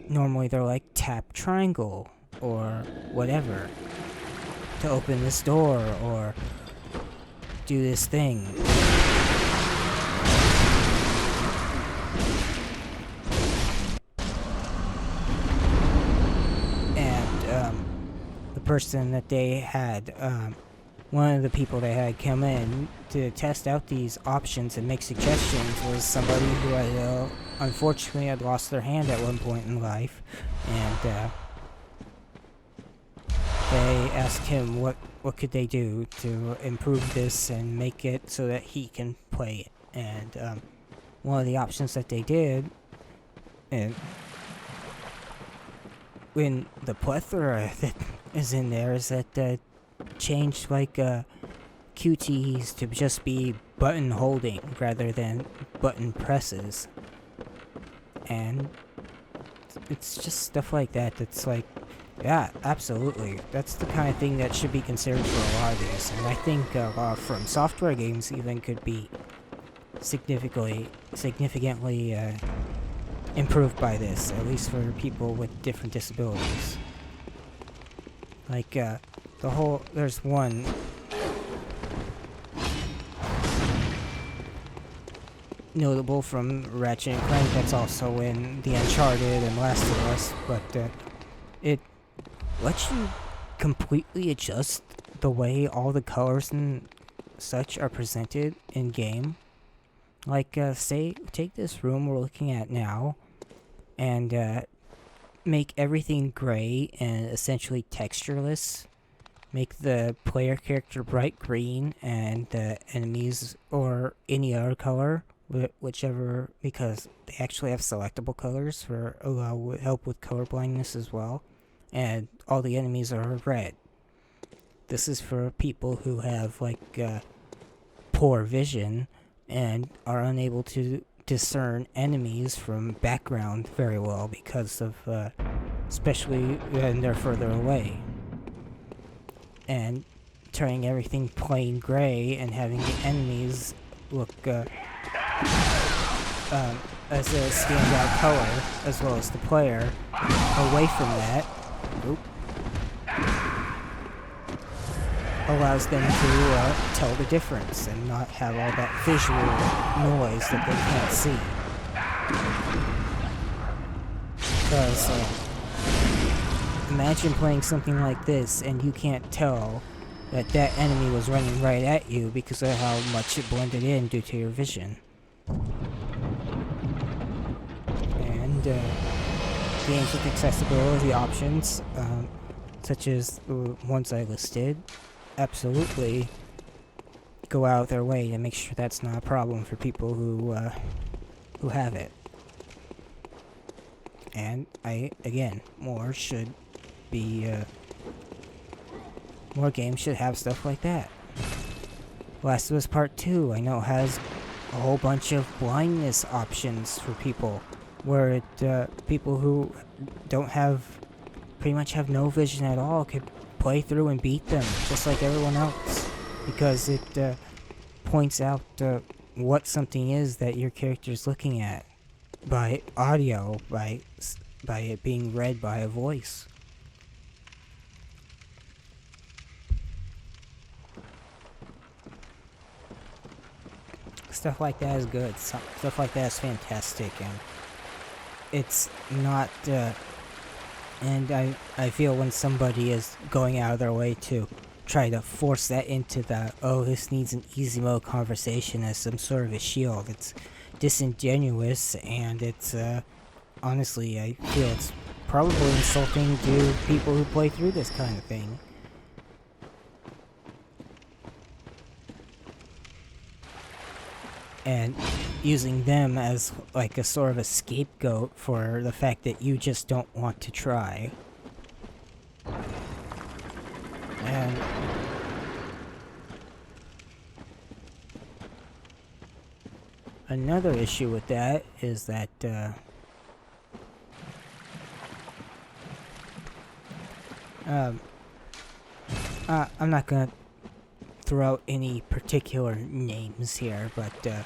normally they're like tap triangle or whatever to open this door or do this thing. And the person that they had, one of the people they had come in to test out these options and make suggestions was somebody who had unfortunately had lost their hand at one point in life, and they asked him what could they do to improve this and make it so that he can play it. And one of the options that they did, and when the plethora that is in there, is that changed like QTEs to just be button holding rather than button presses. And it's just stuff like that that's like, yeah, absolutely. That's the kind of thing that should be considered for a lot of these. And I think from software games even could be significantly improved by this, at least for people with different disabilities. Like, there's one notable from Ratchet and Clank that's also in the Uncharted and Last of Us, but it lets you completely adjust the way all the colors and such are presented in game. Like, say, take this room we're looking at now, and make everything gray and essentially textureless. Make the player character bright green, and the enemies or any other color, whichever, because they actually have selectable colors for help with color blindness as well. And all the enemies are red. This is for people who have like poor vision and are unable to discern enemies from background very well because of especially when they're further away. And turning everything plain gray and having the enemies look as a standout color, as well as the player, away from that, allows them to tell the difference and not have all that visual noise that they can't see. Because imagine playing something like this and you can't tell that that enemy was running right at you because of how much it blended in due to your vision. And games with accessibility options, such as the ones I listed, absolutely go out their way to make sure that's not a problem for people who have it. And more should be more games should have stuff like that. Last of Us Part 2, I know, has a whole bunch of blindness options for people, where people who pretty much have no vision at all could play through and beat them just like everyone else, because it points out what something is that your character's looking at by audio, by it being read by a voice. Stuff like that is good. Stuff like that is fantastic, and it's not. And I feel when somebody is going out of their way to try to force that into this needs an easy mode conversation as some sort of a shield, it's disingenuous, and it's honestly, I feel it's probably insulting to people who play through this kind of thing. And using them as like a sort of a scapegoat for the fact that you just don't want to try. And another issue with that is that I'm not gonna throw out any particular names here, but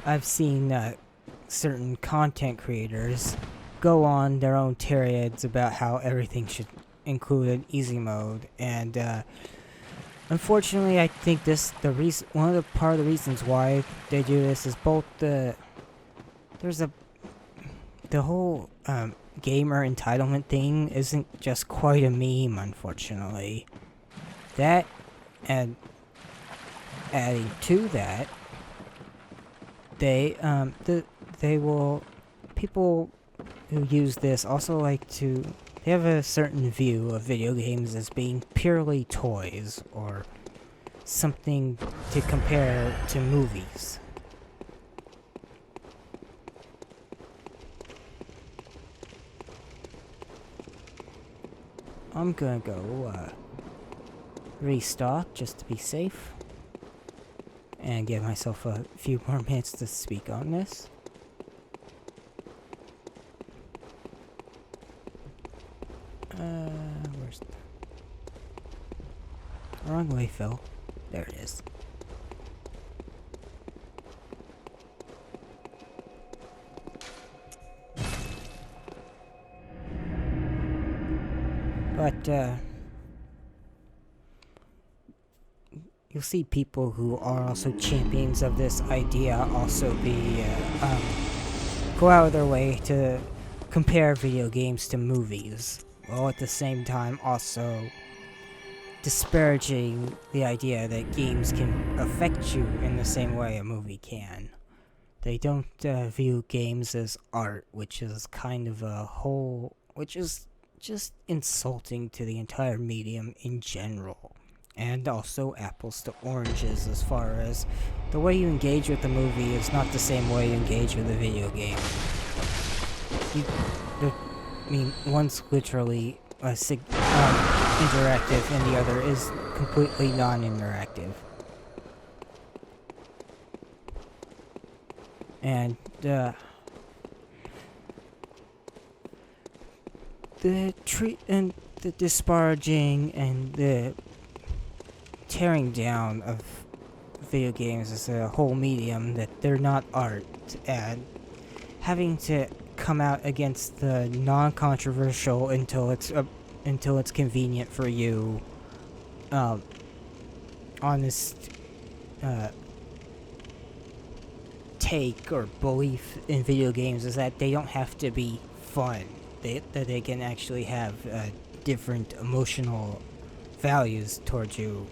I've seen certain content creators go on their own tirades about how everything should include an easy mode, and unfortunately, I think one of the reasons why they do this is both the whole gamer entitlement thing isn't just quite a meme, unfortunately. That, and adding to that, people who use this also like to, they have a certain view of video games as being purely toys or something to compare to movies. I'm gonna go restock just to be safe and give myself a few more minutes to speak on this. Where's the wrong way, Phil? There it is. But you'll see people who are also champions of this idea also go out of their way to compare video games to movies, while at the same time also disparaging the idea that games can affect you in the same way a movie can. They don't view games as art, which is kind of which is just insulting to the entire medium in general. And also apples to oranges, as far as the way you engage with the movie is not the same way you engage with a video game. One's literally interactive and the other is completely non-interactive. And the disparaging and the tearing down of video games as a whole medium, that they're not art, and having to come out against the non-controversial until it's convenient for you, honest take or belief in video games is that they don't have to be fun. That they can actually have different emotional values towards you,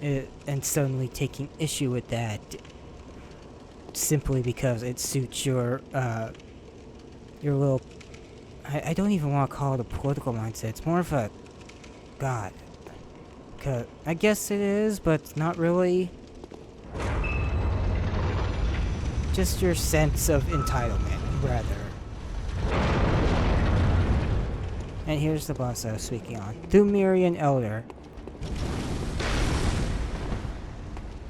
and suddenly taking issue with that simply because it suits your little, I don't even want to call it a political mindset. It's more of a, God, I guess it is, but not really. Just your sense of entitlement, rather. And here's the boss I was speaking on. Thumerian Elder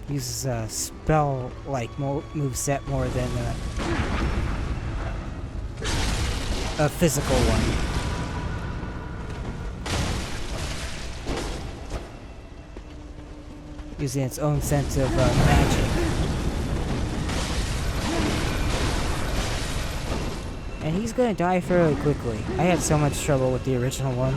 uses a spell-like moveset more than a physical one. Using its own sense of magic. And he's gonna die fairly quickly. I had so much trouble with the original one.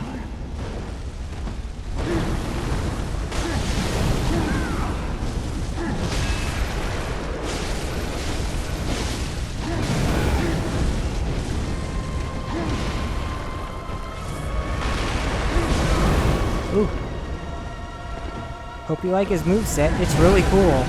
Ooh. Hope you like his moveset. It's really cool.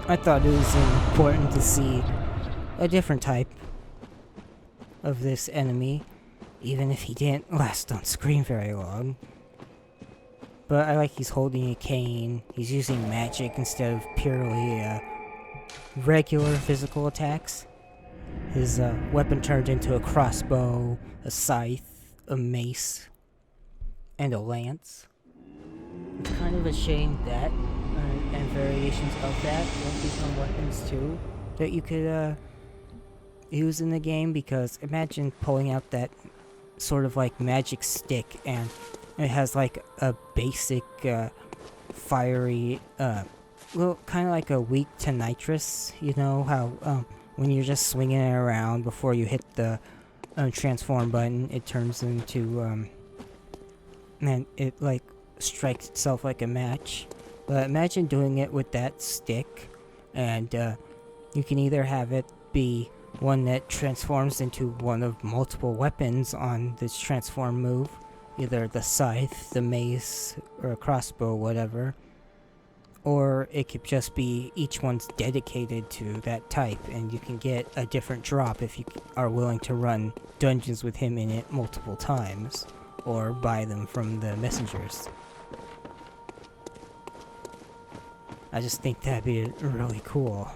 I thought it was important to see a different type of this enemy, even if he didn't last on screen very long. But I like he's holding a cane, he's using magic instead of purely regular physical attacks. His weapon turned into a crossbow, a scythe, a mace, and a lance. It's kind of a shame that and variations of that will become weapons too that you could use in the game, because imagine pulling out that sort of like magic stick and it has like a basic fiery well, kind of like a weak to nitrous, you know how when you're just swinging it around before you hit the transform button, it turns into and it like strikes itself like a match. But imagine doing it with that stick, and you can either have it be one that transforms into one of multiple weapons on this transform move, either the scythe, the mace, or a crossbow, whatever. Or it could just be each one's dedicated to that type, and you can get a different drop if you are willing to run dungeons with him in it multiple times, or buy them from the messengers. I just think that'd be really cool.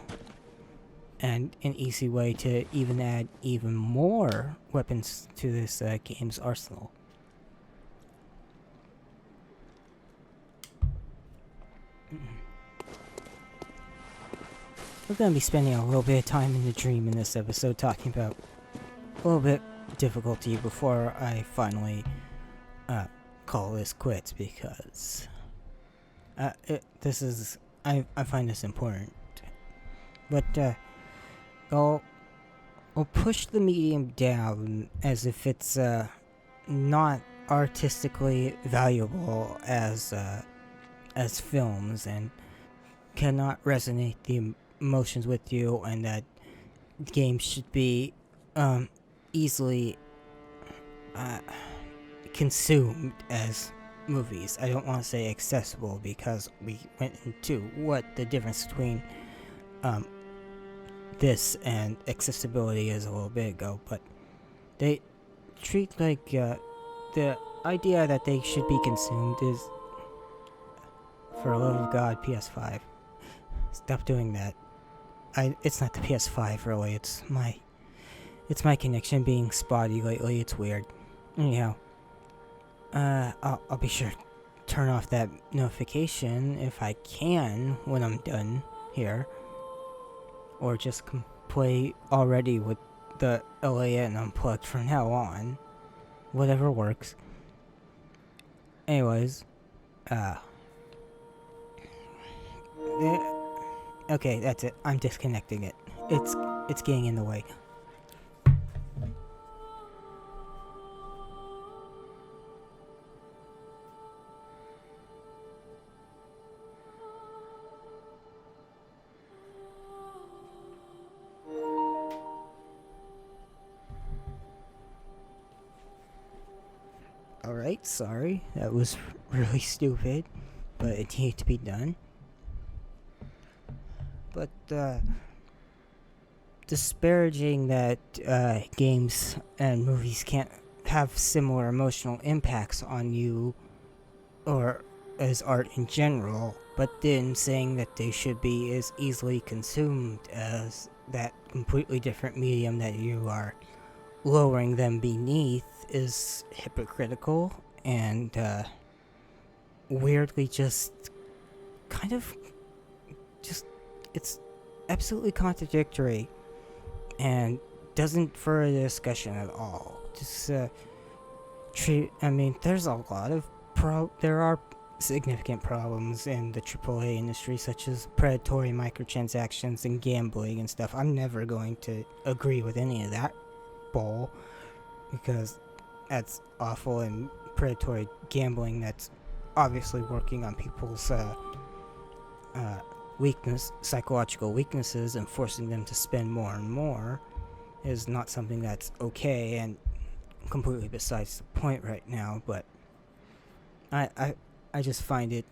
And an easy way to even add even more weapons to this game's arsenal. We're going to be spending a little bit of time in the dream in this episode, talking about a little bit difficulty before I finally call this quits, because I find this important. But I'll push the medium down as if it's not artistically valuable as films, and cannot resonate the emotions with you, and that games should be easily consumed as movies. I don't want to say accessible, because we went into what the difference between this and accessibility is a little bit ago, but they treat like the idea that they should be consumed is, for the love of God, PS5. Stop doing that. It's not the PS5 really, it's my connection being spotty lately, it's weird. Anyhow, I'll be sure to turn off that notification if I can when I'm done here. Or just play already with the LAN unplugged from now on. Whatever works. Anyways, okay, that's it. I'm disconnecting it. It's getting in the way. Alright, sorry. That was really stupid, but it needed to be done. But, disparaging that games and movies can't have similar emotional impacts on you, or as art in general, but then saying that they should be as easily consumed as that completely different medium that you are lowering them beneath, is hypocritical and weirdly just kind of just it's absolutely contradictory and doesn't further the discussion at all. Just there's a lot of there are significant problems in the AAA industry, such as predatory microtransactions and gambling and stuff. I'm never going to agree with any of that bull, because that's awful, and predatory gambling that's obviously working on people's psychological weaknesses, and forcing them to spend more and more is not something that's okay, and completely besides the point right now. But I just find it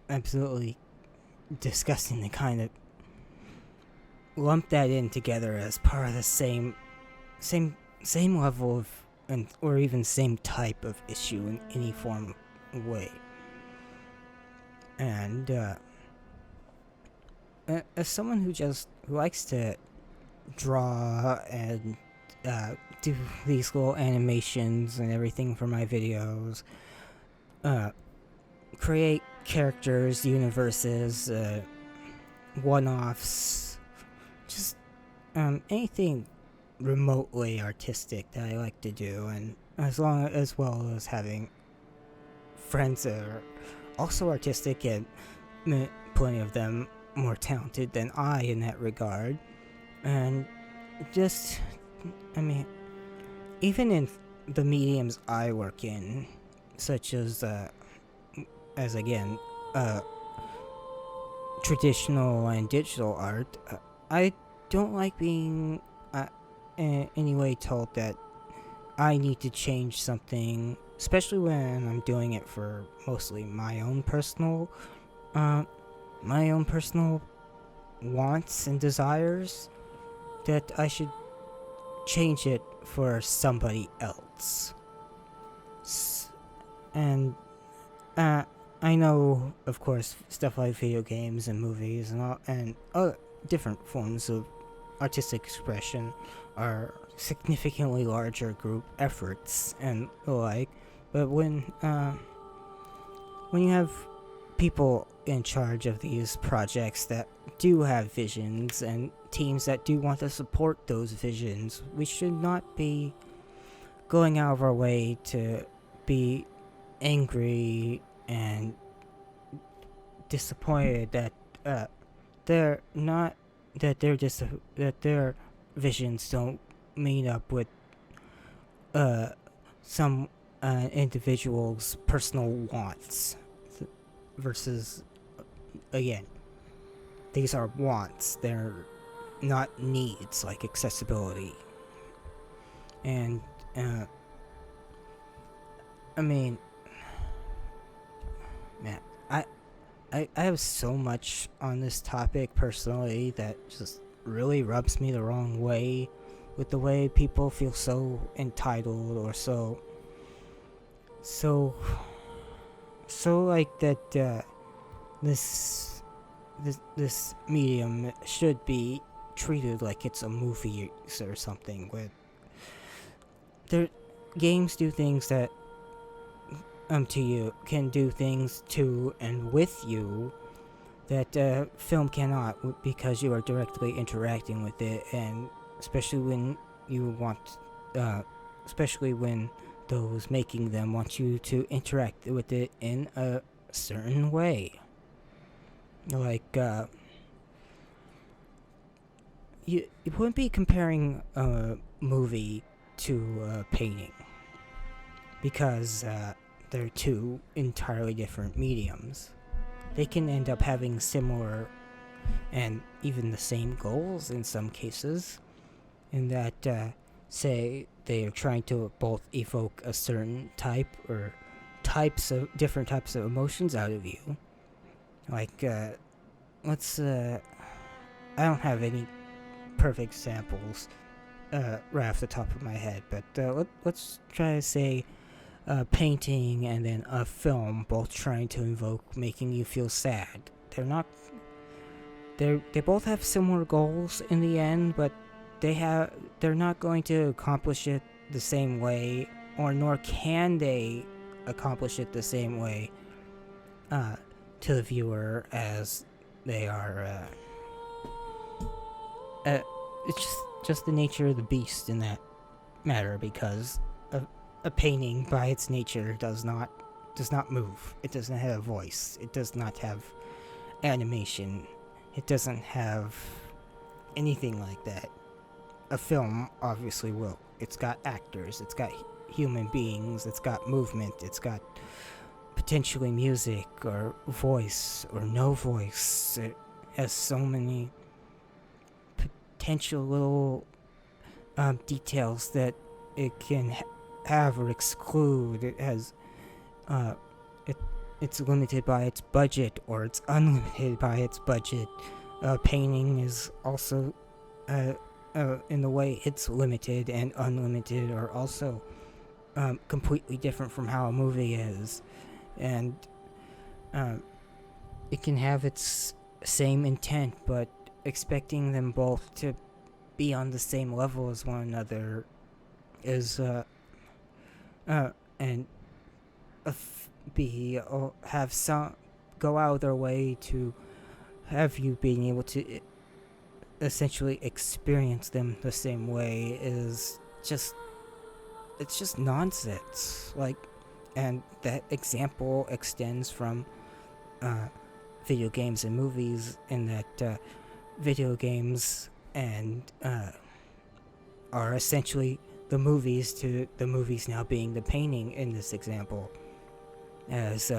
absolutely disgusting to kind of lump that in together as part of the same level of, or even same type of issue in any form of way. And as someone who likes to draw and do these little animations and everything for my videos, create characters, universes, one-offs, just anything remotely artistic that I like to do, and as well as having friends that are also artistic and plenty of them more talented than I in that regard. And just, I mean, even in the mediums I work in, such as again, traditional and digital art, I don't like being in any way told that I need to change something, especially when I'm doing it for mostly my own personal wants and desires, that I should change it for somebody else. And I know, of course, stuff like video games and movies and other different forms of artistic expression are significantly larger group efforts and the like. But when you have people in charge of these projects that do have visions and teams that do want to support those visions, we should not be going out of our way to be angry and disappointed that they're not that they're just that their visions don't meet up with some individual's personal wants versus, again, these are wants, they're not needs like accessibility. And I mean, man, I have so much on this topic personally that just really rubs me the wrong way, with the way people feel so entitled or so like that this medium should be treated like it's a movie or something. Where games do things that to you can do things to and with you that film cannot, because you are directly interacting with it, and especially when those making them want you to interact with it in a certain way. Like, you wouldn't be comparing a movie to a painting, because they're two entirely different mediums. They can end up having similar and even the same goals in some cases, in that, say, they are trying to both evoke a certain type or different types of emotions out of you. Like, let's, I don't have any perfect samples right off the top of my head, but let's try to say a painting and then a film, both trying to invoke making you feel sad. They both have similar goals in the end, but they're not going to accomplish it the same way, or nor can they accomplish it the same way to the viewer as they are. It's just the nature of the beast in that matter, because a painting by its nature does not move. It doesn't have a voice. It does not have animation. It doesn't have anything like that. A film obviously will. It's got actors, it's got human beings, it's got movement, it's got potentially music or voice or no voice. It has so many potential little details that it can have or exclude. It has it's limited by its budget, or it's unlimited by its budget. Painting is also in the way it's limited and unlimited are also completely different from how a movie is. And it can have its same intent, but expecting them both to be on the same level as one another is and have some go out of their way to have you being able to essentially experience them the same way is just, it's just nonsense. Like, and that example extends from video games and movies, in that video games and are essentially the movies to the movies now being the painting in this example. As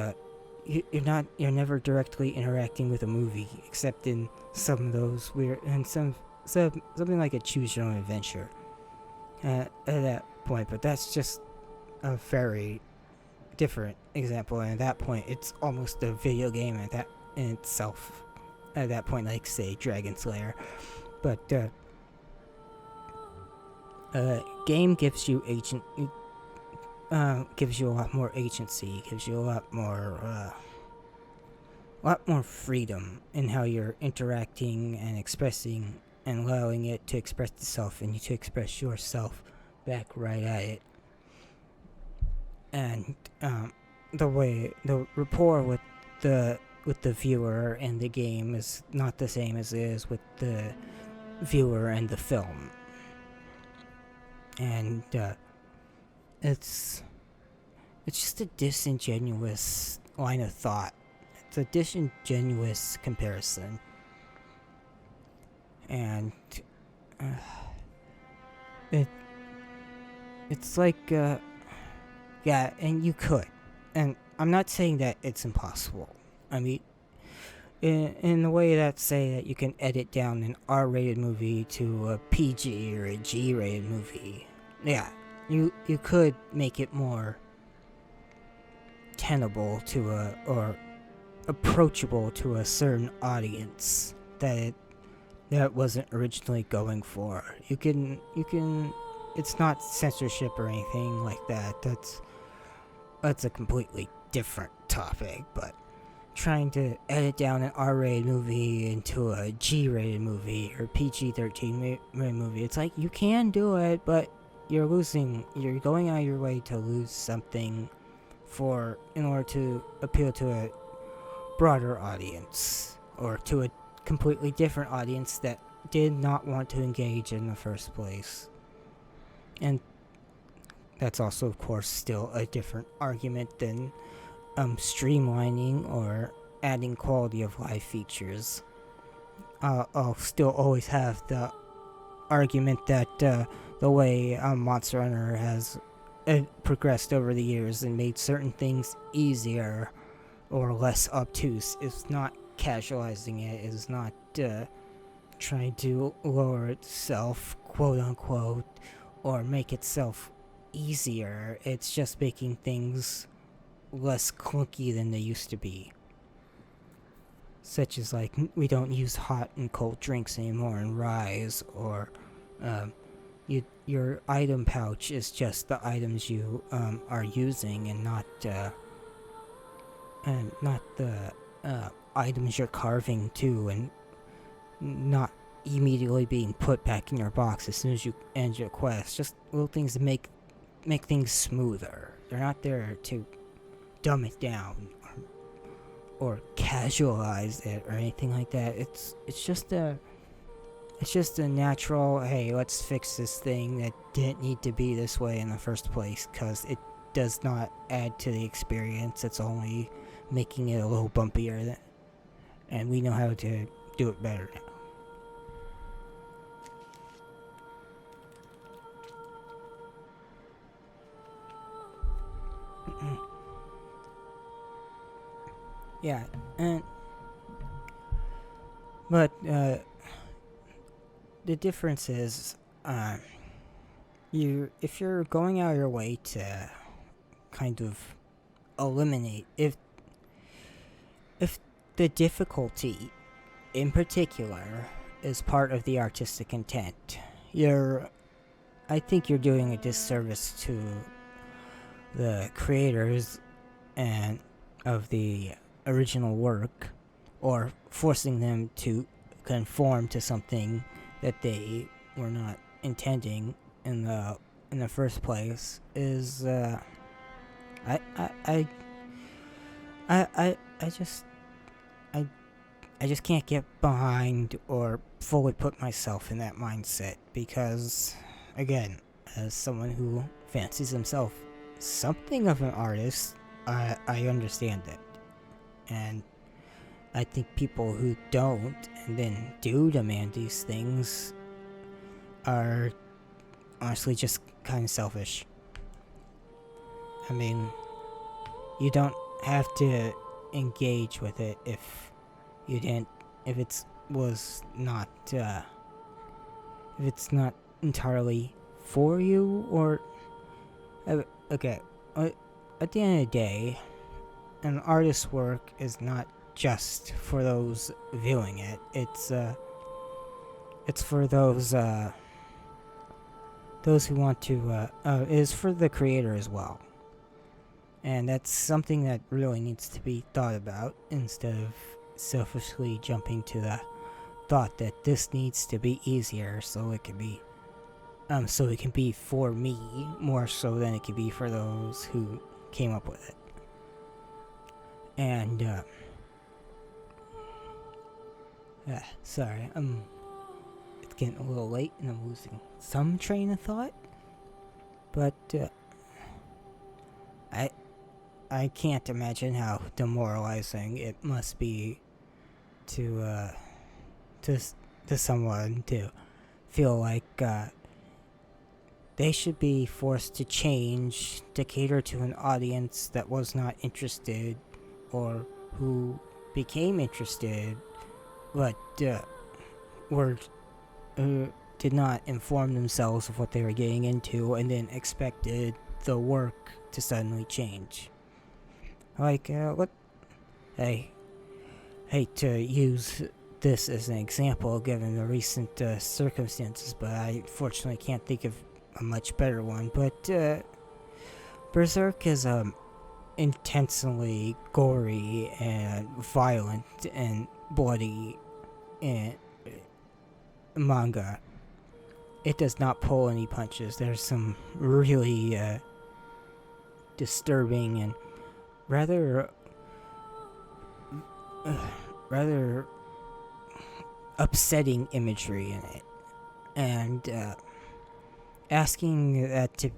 you're never directly interacting with a movie, except in some of those weird and something like a choose your own adventure at that point. But that's just a very different example, and at that point it's almost a video game at that in itself. At that point, like say Dragon Slayer. But game gives you gives you a lot more agency, gives you a lot more freedom in how you're interacting and expressing, and allowing it to express itself and you to express yourself back right at it. And the rapport with the viewer and the game is not the same as it is with the viewer and the film. And it's just a disingenuous line of thought. It's a disingenuous comparison. And it's like yeah, and you could. And I'm not saying that it's impossible. I mean, in the way that say that you can edit down an R-rated movie to a PG or a G-rated movie. Yeah, you could make it more tenable to or approachable to a certain audience that wasn't originally going for. You can it's not censorship or anything like that. That's a completely different topic, but trying to edit down an R-rated movie into a G-rated movie or PG-13 movie, it's like you can do it, but you're going out of your way to lose something in order to appeal to a broader audience, or to a completely different audience that did not want to engage in the first place. And that's also, of course, still a different argument than streamlining or adding quality of life features. I'll still always have the argument that the way Monster Hunter has progressed over the years and made certain things easier or less obtuse is not casualizing it, is not trying to lower itself, quote unquote, or make itself easier. It's just making things less clunky than they used to be. Such as, like, we don't use hot and cold drinks anymore in Rise, or your item pouch is just the items you are using, and not the items you're carving to, and not immediately being put back in your box as soon as you end your quest. Just little things to make things smoother. They're not there to dumb it down or casualize it or anything like that. It's just a natural, hey, let's fix this thing that didn't need to be this way in the first place, because it does not add to the experience. It's only making it a little bumpier, and we know how to do it better now. Yeah, but the difference is, if you're going out of your way to kind of eliminate, if the difficulty in particular is part of the artistic intent, I think you're doing a disservice to the creators and of the original work, or forcing them to conform to something that they were not intending in the first place. I just I just can't get behind or fully put myself in that mindset because, again, as someone who fancies himself something of an artist, I understand that. And I think people who don't and then do demand these things are honestly just kind of selfish. I mean, you don't have to engage with it if you didn't, if it's was not, if it's not entirely for you, or, okay, at the end of the day, an artist's work is not just for those viewing it. It's for those who want to, it is for the creator as well. And that's something that really needs to be thought about instead of selfishly jumping to the thought that this needs to be easier so it can be for me more so than it could be for those who came up with it. And sorry, it's getting a little late and I'm losing some train of thought, but I can't imagine how demoralizing it must be to someone to feel like they should be forced to change to cater to an audience that was not interested, or who became interested but were did not inform themselves of what they were getting into and then expected the work to suddenly change. Like, what? I hate to use this as an example given the recent circumstances, but I fortunately can't think of a much better one. But Berserk is intensely gory and violent and bloody and manga. It does not pull any punches. There's some really disturbing and rather upsetting imagery in it, and asking that to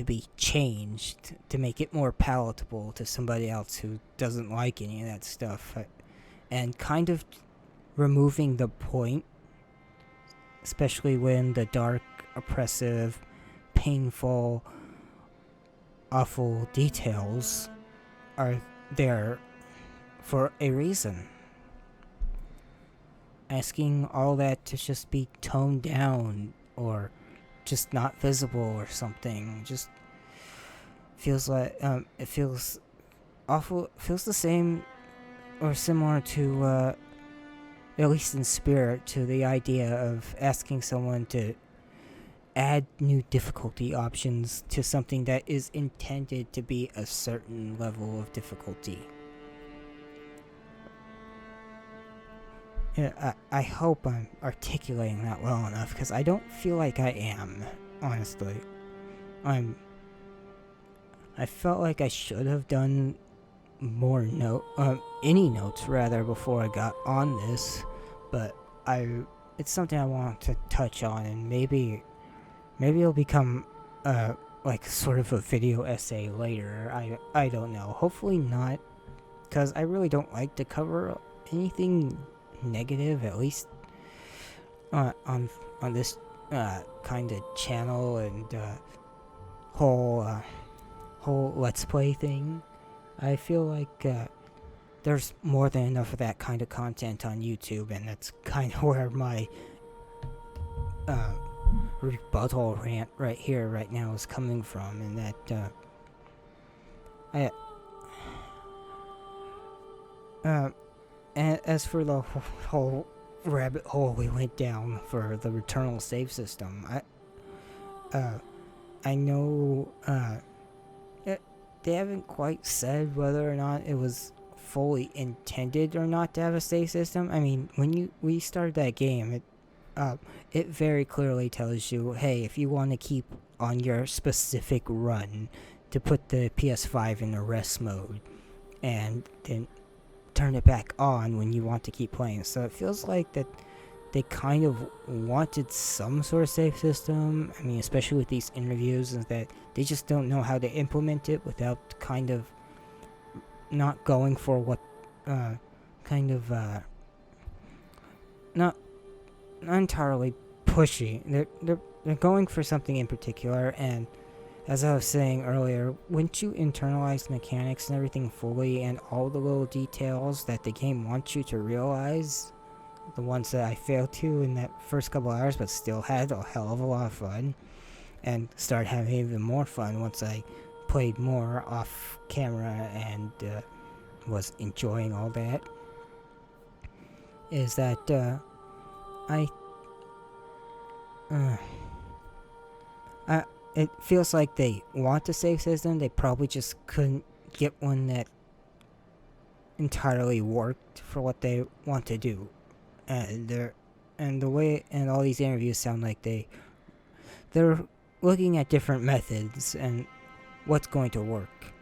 be changed to make it more palatable to somebody else who doesn't like any of that stuff, and kind of removing the point, especially when the dark, oppressive, painful, awful details are there for a reason. Asking all that to just be toned down or just not visible or something just feels like it feels awful. Feels the same or similar to at least in spirit to the idea of asking someone to add new difficulty options to something that is intended to be a certain level of difficulty. Yeah, I hope I'm articulating that well enough, because I don't feel like I am, honestly. I felt like I should have done more any notes rather before I got on this, but it's something I want to touch on, and maybe it'll become like sort of a video essay later. I don't know. Hopefully not, because I really don't like to cover anything negative, at least on this kind of channel and whole let's play thing. I feel like there's more than enough of that kind of content on YouTube, and that's kind of where my rebuttal rant right here, right now, is coming from, and that and as for the whole rabbit hole we went down for the Returnal save system, I know they haven't quite said whether or not it was fully intended or not to have a save system. I mean, when we started that game, it very clearly tells you, hey, if you want to keep on your specific run, to put the PS5 in the rest mode, and then turn it back on when you want to keep playing. So it feels like that they kind of wanted some sort of save system. I mean, especially with these interviews, is that they just don't know how to implement it without kind of not going for what kind of not entirely pushy. They're going for something in particular, and as I was saying earlier, once you internalize the mechanics and everything fully and all the little details that the game wants you to realize, the ones that I failed to in that first couple hours but still had a hell of a lot of fun, and started having even more fun once I played more off camera and was enjoying all that, is that I it feels like they want a save system. They probably just couldn't get one that entirely worked for what they want to do. And the way and all these interviews sound like they're looking at different methods and what's going to work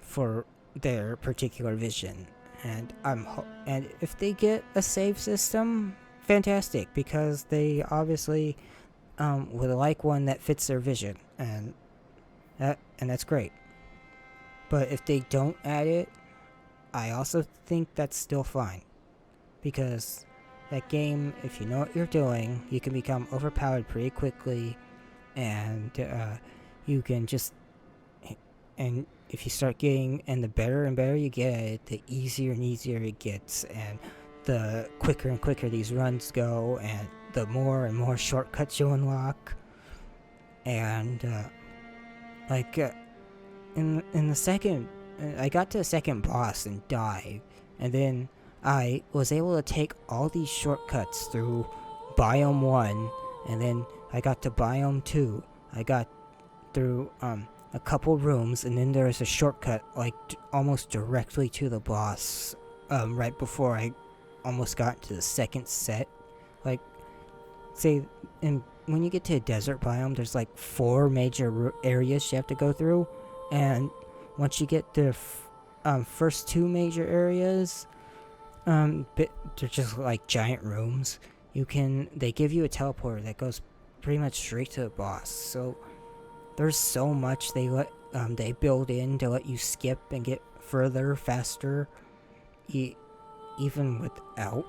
for their particular vision. And and if they get a save system, fantastic, because they obviously would like one that fits their vision, and that's great. But if they don't add it, I also think that's still fine, because that game, if you know what you're doing, you can become overpowered pretty quickly, and you can just, and if you start getting, and the better and better you get at it, the easier and easier it gets, and the quicker and quicker these runs go, and the more and more shortcuts you unlock. And in the second, I got to the second boss and died, and then I was able to take all these shortcuts through biome 1, and then I got to biome 2. I got through a couple rooms, and then there's a shortcut like almost directly to the boss right before I almost got to the second set. Like, say, when you get to a desert biome, there's like 4 major areas you have to go through, and once you get the first 2 major areas, they're just like giant rooms. They give you a teleporter that goes pretty much straight to the boss. So there's so much they build in to let you skip and get further faster, even without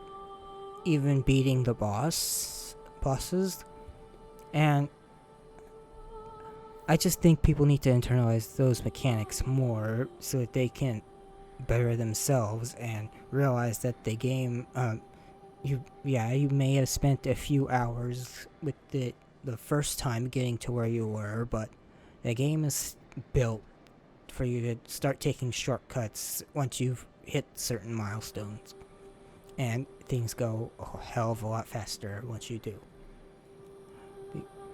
even beating the bosses. And I just think people need to internalize those mechanics more so that they can better themselves and realize that the game, you may have spent a few hours with the first time getting to where you were, but the game is built for you to start taking shortcuts once you've hit certain milestones, and things go a hell of a lot faster once you do.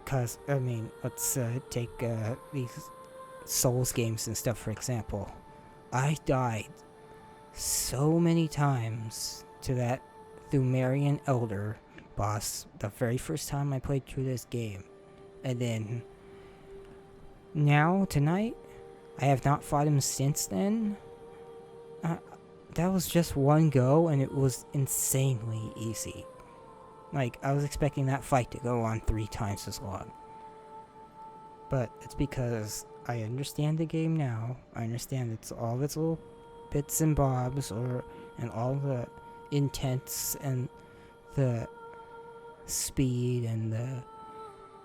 Because, I mean, let's take these Souls games and stuff, for example. I died so many times to that Thumerian Elder boss the very first time I played through this game. And then, tonight, I have not fought him since then. That was just one go, and it was insanely easy. Like, I was expecting that fight to go on 3 times as long. But it's because I understand the game now. I understand it's all of its little bits and bobs, and all the intents and the speed and the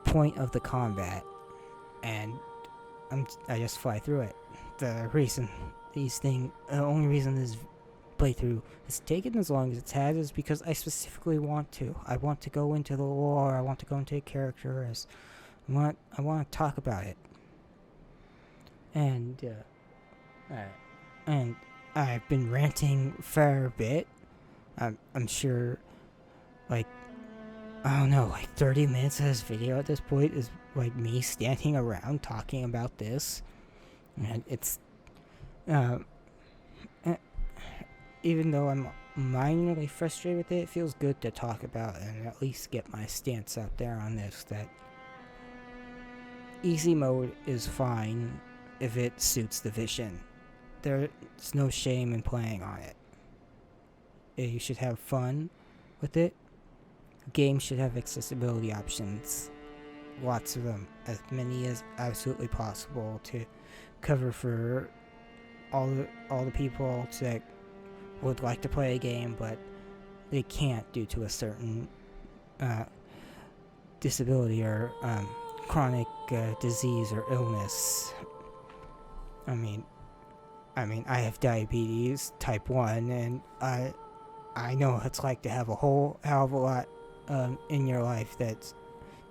point of the combat. And I just fly through it. The only reason this playthrough has taken as long as it's had is because I specifically want to. I want to go into the lore. I want to go into a character. I want to talk about it. And I've been ranting a fair bit. I'm sure, like, I don't know, like 30 minutes of this video at this point is like me standing around talking about this. And it's, even though I'm minorly frustrated with it, it feels good to talk about and at least get my stance out there on this, that easy mode is fine if it suits the vision. There's no shame in playing on it. You should have fun with it. Games should have accessibility options, lots of them, as many as absolutely possible, to cover for all the people that would like to play a game but they can't due to a certain disability or chronic disease or illness. I mean, I have diabetes type 1, and I know what it's like to have a whole hell of a lot in your life that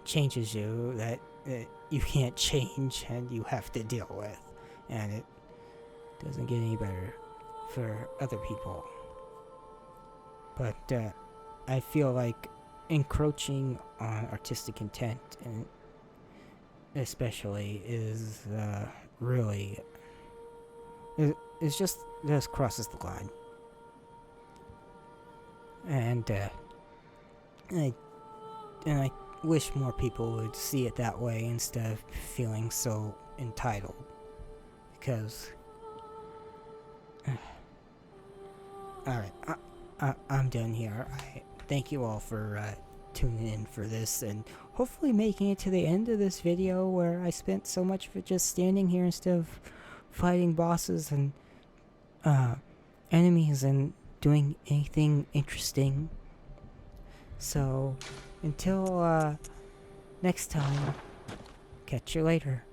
changes you, that you can't change and you have to deal with. And it doesn't get any better for other people. But I feel like encroaching on artistic intent, and especially, is really... It's just crosses the line. And I wish more people would see it that way instead of feeling so entitled. Because... Alright, I'm done here. I thank you all for tuning in for this, and hopefully making it to the end of this video where I spent so much of it just standing here instead of fighting bosses and enemies and doing anything interesting. So, until next time, catch you later.